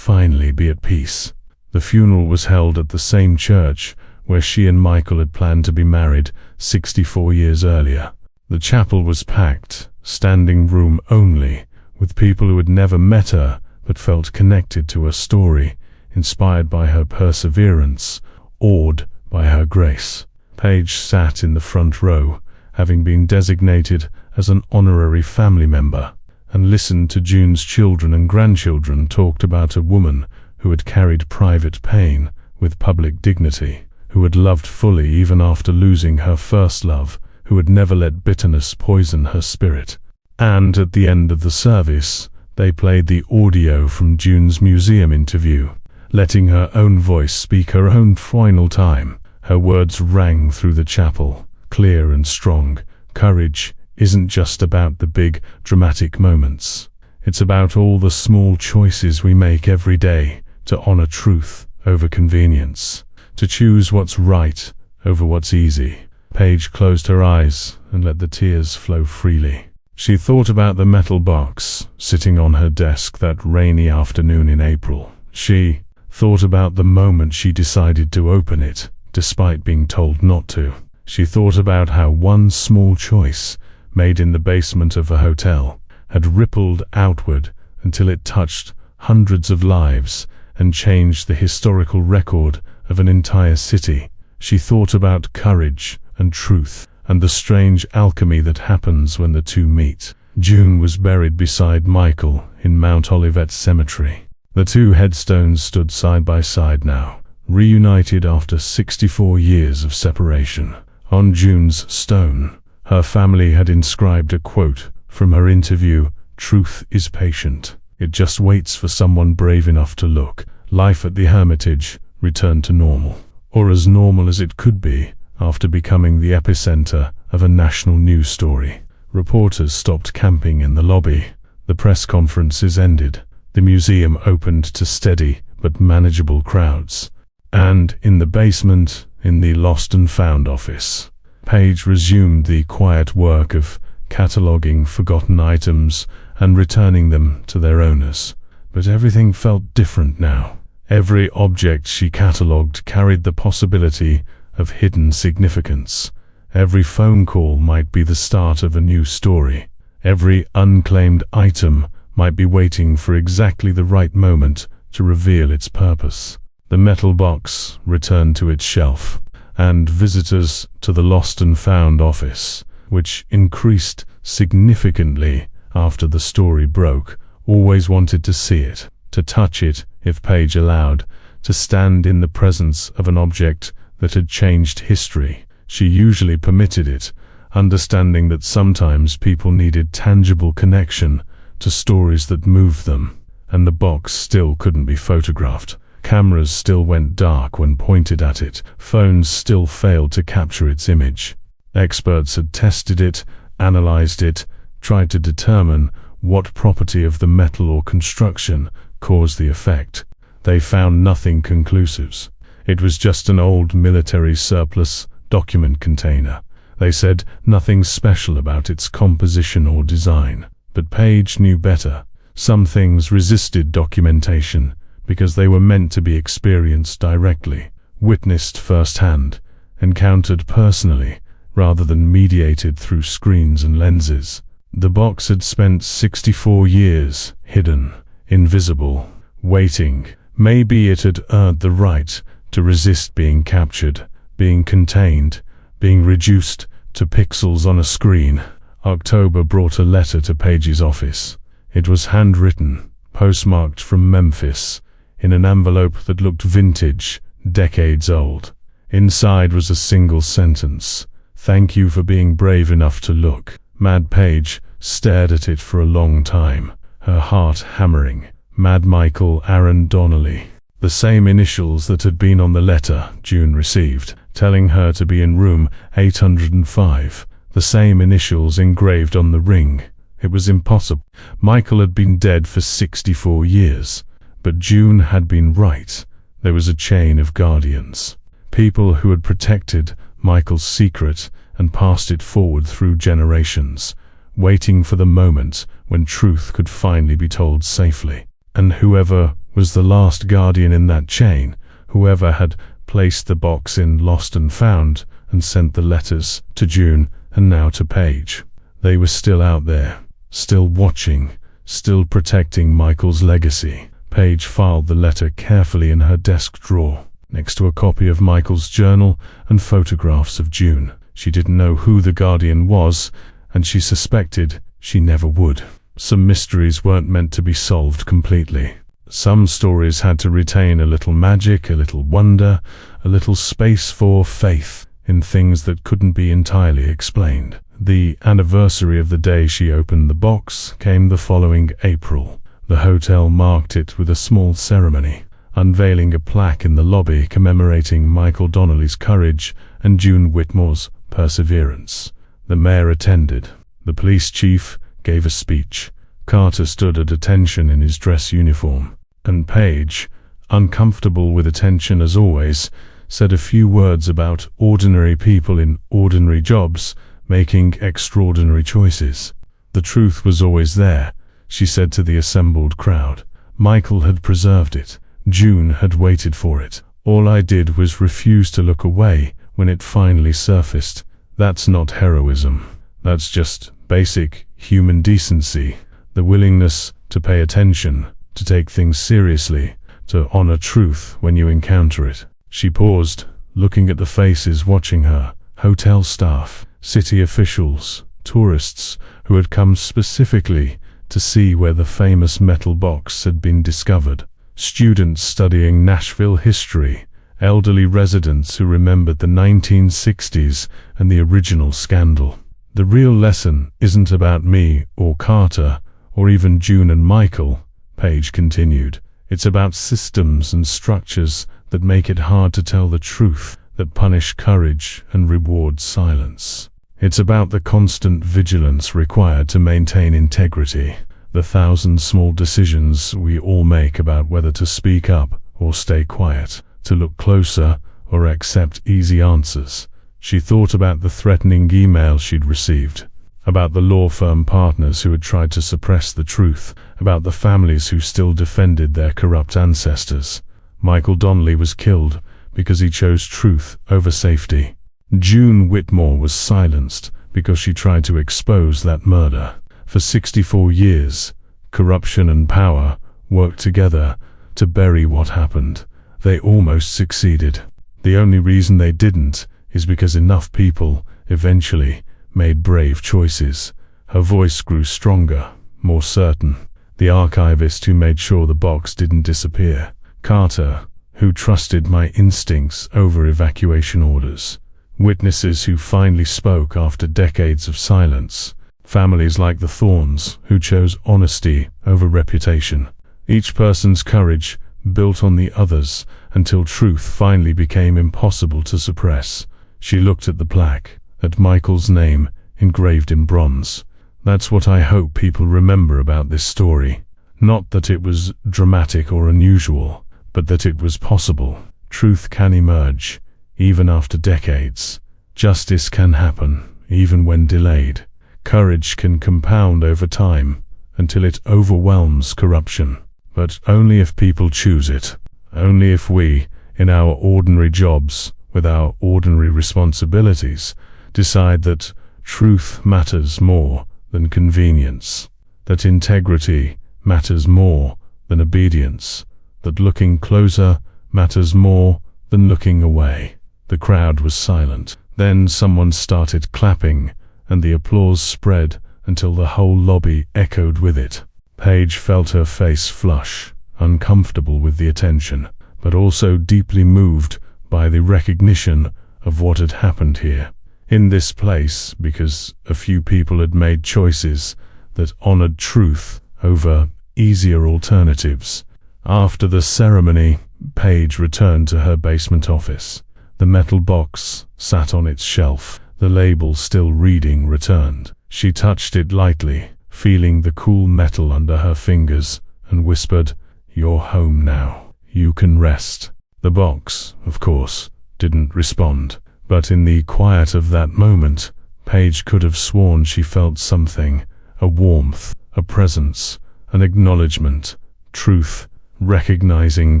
be at peace. The funeral was held at the same church where she and Michael had planned to be married 64 years earlier. The chapel was packed, standing room only, with people who had never met her but felt connected to her story, inspired by her perseverance, awed by her grace. Paige sat in the front row, having been designated as an honorary family member, and listened to June's children and grandchildren talked about a woman who had carried private pain with public dignity, who had loved fully even after losing her first love, who had never let bitterness poison her spirit. And at the end of the service, they played the audio from June's museum interview, letting her own voice speak her own final time. Her words rang through the chapel, clear and strong. Courage isn't just about the big, dramatic moments. It's about all the small choices we make every day to honor truth over convenience, to choose what's right over what's easy. Paige closed her eyes and let the tears flow freely. She thought about the metal box sitting on her desk that rainy afternoon in April. She thought about the moment she decided to open it, despite being told not to. She thought about how one small choice, made in the basement of a hotel, had rippled outward until it touched hundreds of lives and changed the historical record of an entire city. She thought about courage and truth, and the strange alchemy that happens when the two meet. June was buried beside Michael in Mount Olivet Cemetery. The two headstones stood side by side now, reunited after 64 years of separation. On June's stone, her family had inscribed a quote from her interview, "Truth is patient. It just waits for someone brave enough to look." Life at the Hermitage returned to normal, or as normal as it could be after becoming the epicenter of a national news story. Reporters stopped camping in the lobby. The press conferences ended. The museum opened to steady but manageable crowds. And in the basement, in the Lost and Found office, Paige resumed the quiet work of cataloging forgotten items and returning them to their owners. But everything felt different now. Every object she catalogued carried the possibility of hidden significance. Every phone call might be the start of a new story. Every unclaimed item might be waiting for exactly the right moment to reveal its purpose. The metal box returned to its shelf, and visitors to the Lost and Found office, which increased significantly after the story broke, always wanted to see it, to touch it if Page allowed, to stand in the presence of an object that had changed history. She usually permitted it, understanding that sometimes people needed tangible connection to stories that moved them, and the box still couldn't be photographed. Cameras still went dark when pointed at it. Phones still failed to capture its image. Experts had tested it, analyzed it, tried to determine what property of the metal or construction caused the effect. They found nothing conclusive. It was just an old military surplus document container. They said nothing special about its composition or design. But Page knew better. Some things resisted documentation because they were meant to be experienced directly, witnessed firsthand, encountered personally, rather than mediated through screens and lenses. The box had spent 64 years hidden, invisible, waiting. Maybe it had earned the right to resist being captured, being contained, being reduced to pixels on a screen. October brought a letter to Page's office. It was handwritten, postmarked from Memphis, in an envelope that looked vintage, decades old. Inside was a single sentence: "Thank you for being brave enough to look." Mad Page stared at it for a long time, her heart hammering. Mad Michael Aaron Donnelly. The same initials that had been on the letter June received, telling her to be in room 805. The same initials engraved on the ring. It was impossible. Michael had been dead for 64 years. But June had been right. There was a chain of guardians. People who had protected Michael's secret and passed it forward through generations, waiting for the moment when truth could finally be told safely. And whoever was the last guardian in that chain, whoever had placed the box in Lost and Found and sent the letters to June and now to Page, they were still out there, still watching, still protecting Michael's legacy. Page filed the letter carefully in her desk drawer, next to a copy of Michael's journal and photographs of June. She didn't know who the guardian was, and she suspected she never would. Some mysteries weren't meant to be solved completely. Some stories had to retain a little magic, a little wonder, a little space for faith in things that couldn't be entirely explained. The anniversary of the day she opened the box came the following April. The hotel marked it with a small ceremony, unveiling a plaque in the lobby commemorating Michael Donnelly's courage and June Whitmore's perseverance. The mayor attended. The police chief gave a speech. Carter stood at attention in his dress uniform. And Page, uncomfortable with attention as always, said a few words about ordinary people in ordinary jobs making extraordinary choices. The truth was always there, she said to the assembled crowd. Michael had preserved it. June had waited for it. All I did was refuse to look away when it finally surfaced. That's not heroism. That's just basic human decency. The willingness to pay attention, to take things seriously, to honor truth when you encounter it. She paused, looking at the faces watching her. Hotel staff, city officials, tourists who had come specifically to see where the famous metal box had been discovered. Students studying Nashville history, elderly residents who remembered the 1960s and the original scandal. The real lesson isn't about me or Carter or even June and Michael, Page continued. It's about systems and structures that make it hard to tell the truth, that punish courage and reward silence. It's about the constant vigilance required to maintain integrity, the 1,000 small decisions we all make about whether to speak up or stay quiet, to look closer or accept easy answers. She thought about the threatening email she'd received, about the law firm partners who had tried to suppress the truth, about the families who still defended their corrupt ancestors. Michael Donnelly was killed because he chose truth over safety. June Whitmore was silenced because she tried to expose that murder. For 64 years, corruption and power worked together to bury what happened. They almost succeeded. The only reason they didn't is because enough people eventually made brave choices. Her voice grew stronger, more certain. The archivist who made sure the box didn't disappear. Carter, who trusted my instincts over evacuation orders. Witnesses who finally spoke after decades of silence. Families like the Thorns, who chose honesty over reputation. Each person's courage built on the others until truth finally became impossible to suppress. She looked at the plaque, at Michael's name engraved in bronze. That's what I hope people remember about this story. Not that it was dramatic or unusual, but that it was possible. Truth can emerge, even after decades. Justice can happen, even when delayed. Courage can compound over time, until it overwhelms corruption. But only if people choose it. Only if we, in our ordinary jobs, with our ordinary responsibilities, decide that truth matters more than convenience, that integrity matters more than obedience, that looking closer matters more than looking away. The crowd was silent. Then someone started clapping, and the applause spread until the whole lobby echoed with it. Paige felt her face flush, uncomfortable with the attention, but also deeply moved by the recognition of what had happened here. In this place, because a few people had made choices that honored truth over easier alternatives. After the ceremony, Paige returned to her basement office. The metal box sat on its shelf, the label still reading returned. She touched it lightly, feeling the cool metal under her fingers, and whispered, "You're home now. You can rest." The box, of course, didn't respond. But in the quiet of that moment, Paige could have sworn she felt something, a warmth, a presence, an acknowledgement, truth, recognizing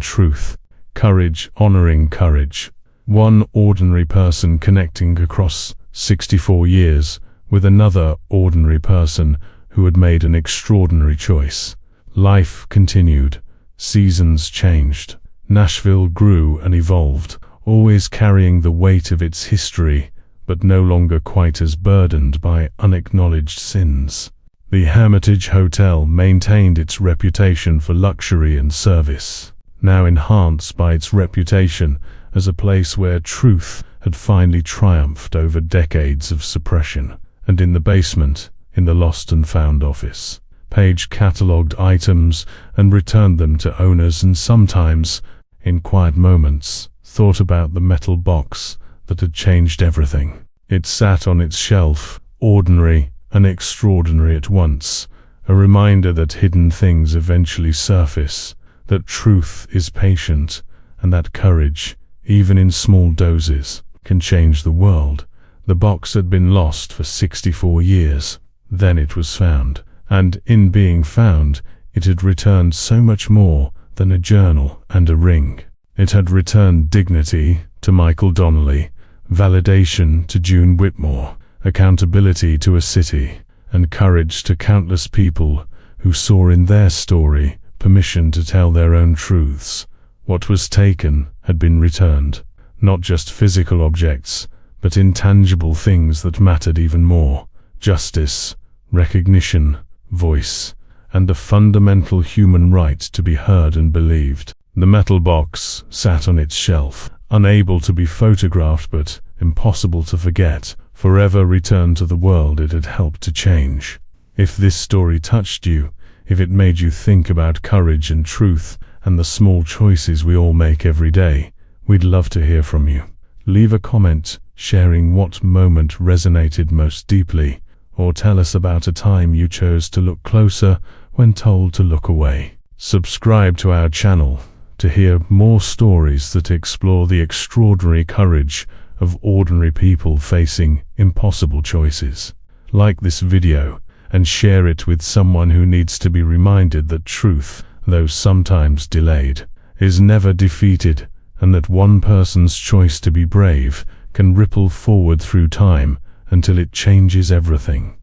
truth, courage honoring courage. One ordinary person connecting across 64 years with another ordinary person who had made an extraordinary choice. Life continued, seasons changed, Nashville grew and evolved, always carrying the weight of its history, but no longer quite as burdened by unacknowledged sins. The Hermitage Hotel maintained its reputation for luxury and service, now enhanced by its reputation as a place where truth had finally triumphed over decades of suppression. And in the basement, in the lost and found office, Paige catalogued items and returned them to owners, and sometimes, in quiet moments, thought about the metal box that had changed everything. It sat on its shelf, ordinary and extraordinary at once, a reminder that hidden things eventually surface, that truth is patient, and that courage, even in small doses, can change the world. The box had been lost for 64 years. Then it was found, and in being found, it had returned so much more than a journal and a ring. It had returned dignity to Michael Donnelly, validation to June Whitmore, accountability to a city, and courage to countless people who saw in their story permission to tell their own truths. What was taken had been returned, not just physical objects, but intangible things that mattered even more: justice, recognition, voice, and the fundamental human right to be heard and believed. The metal box sat on its shelf, unable to be photographed but impossible to forget, forever returned to the world it had helped to change. If this story touched you, if it made you think about courage and truth and the small choices we all make every day, we'd love to hear from you. Leave a comment sharing what moment resonated most deeply, or tell us about a time you chose to look closer when told to look away. Subscribe to our channel to hear more stories that explore the extraordinary courage of ordinary people facing impossible choices. Like this video and share it with someone who needs to be reminded that truth, though sometimes delayed, is never defeated, and that one person's choice to be brave can ripple forward through time until it changes everything.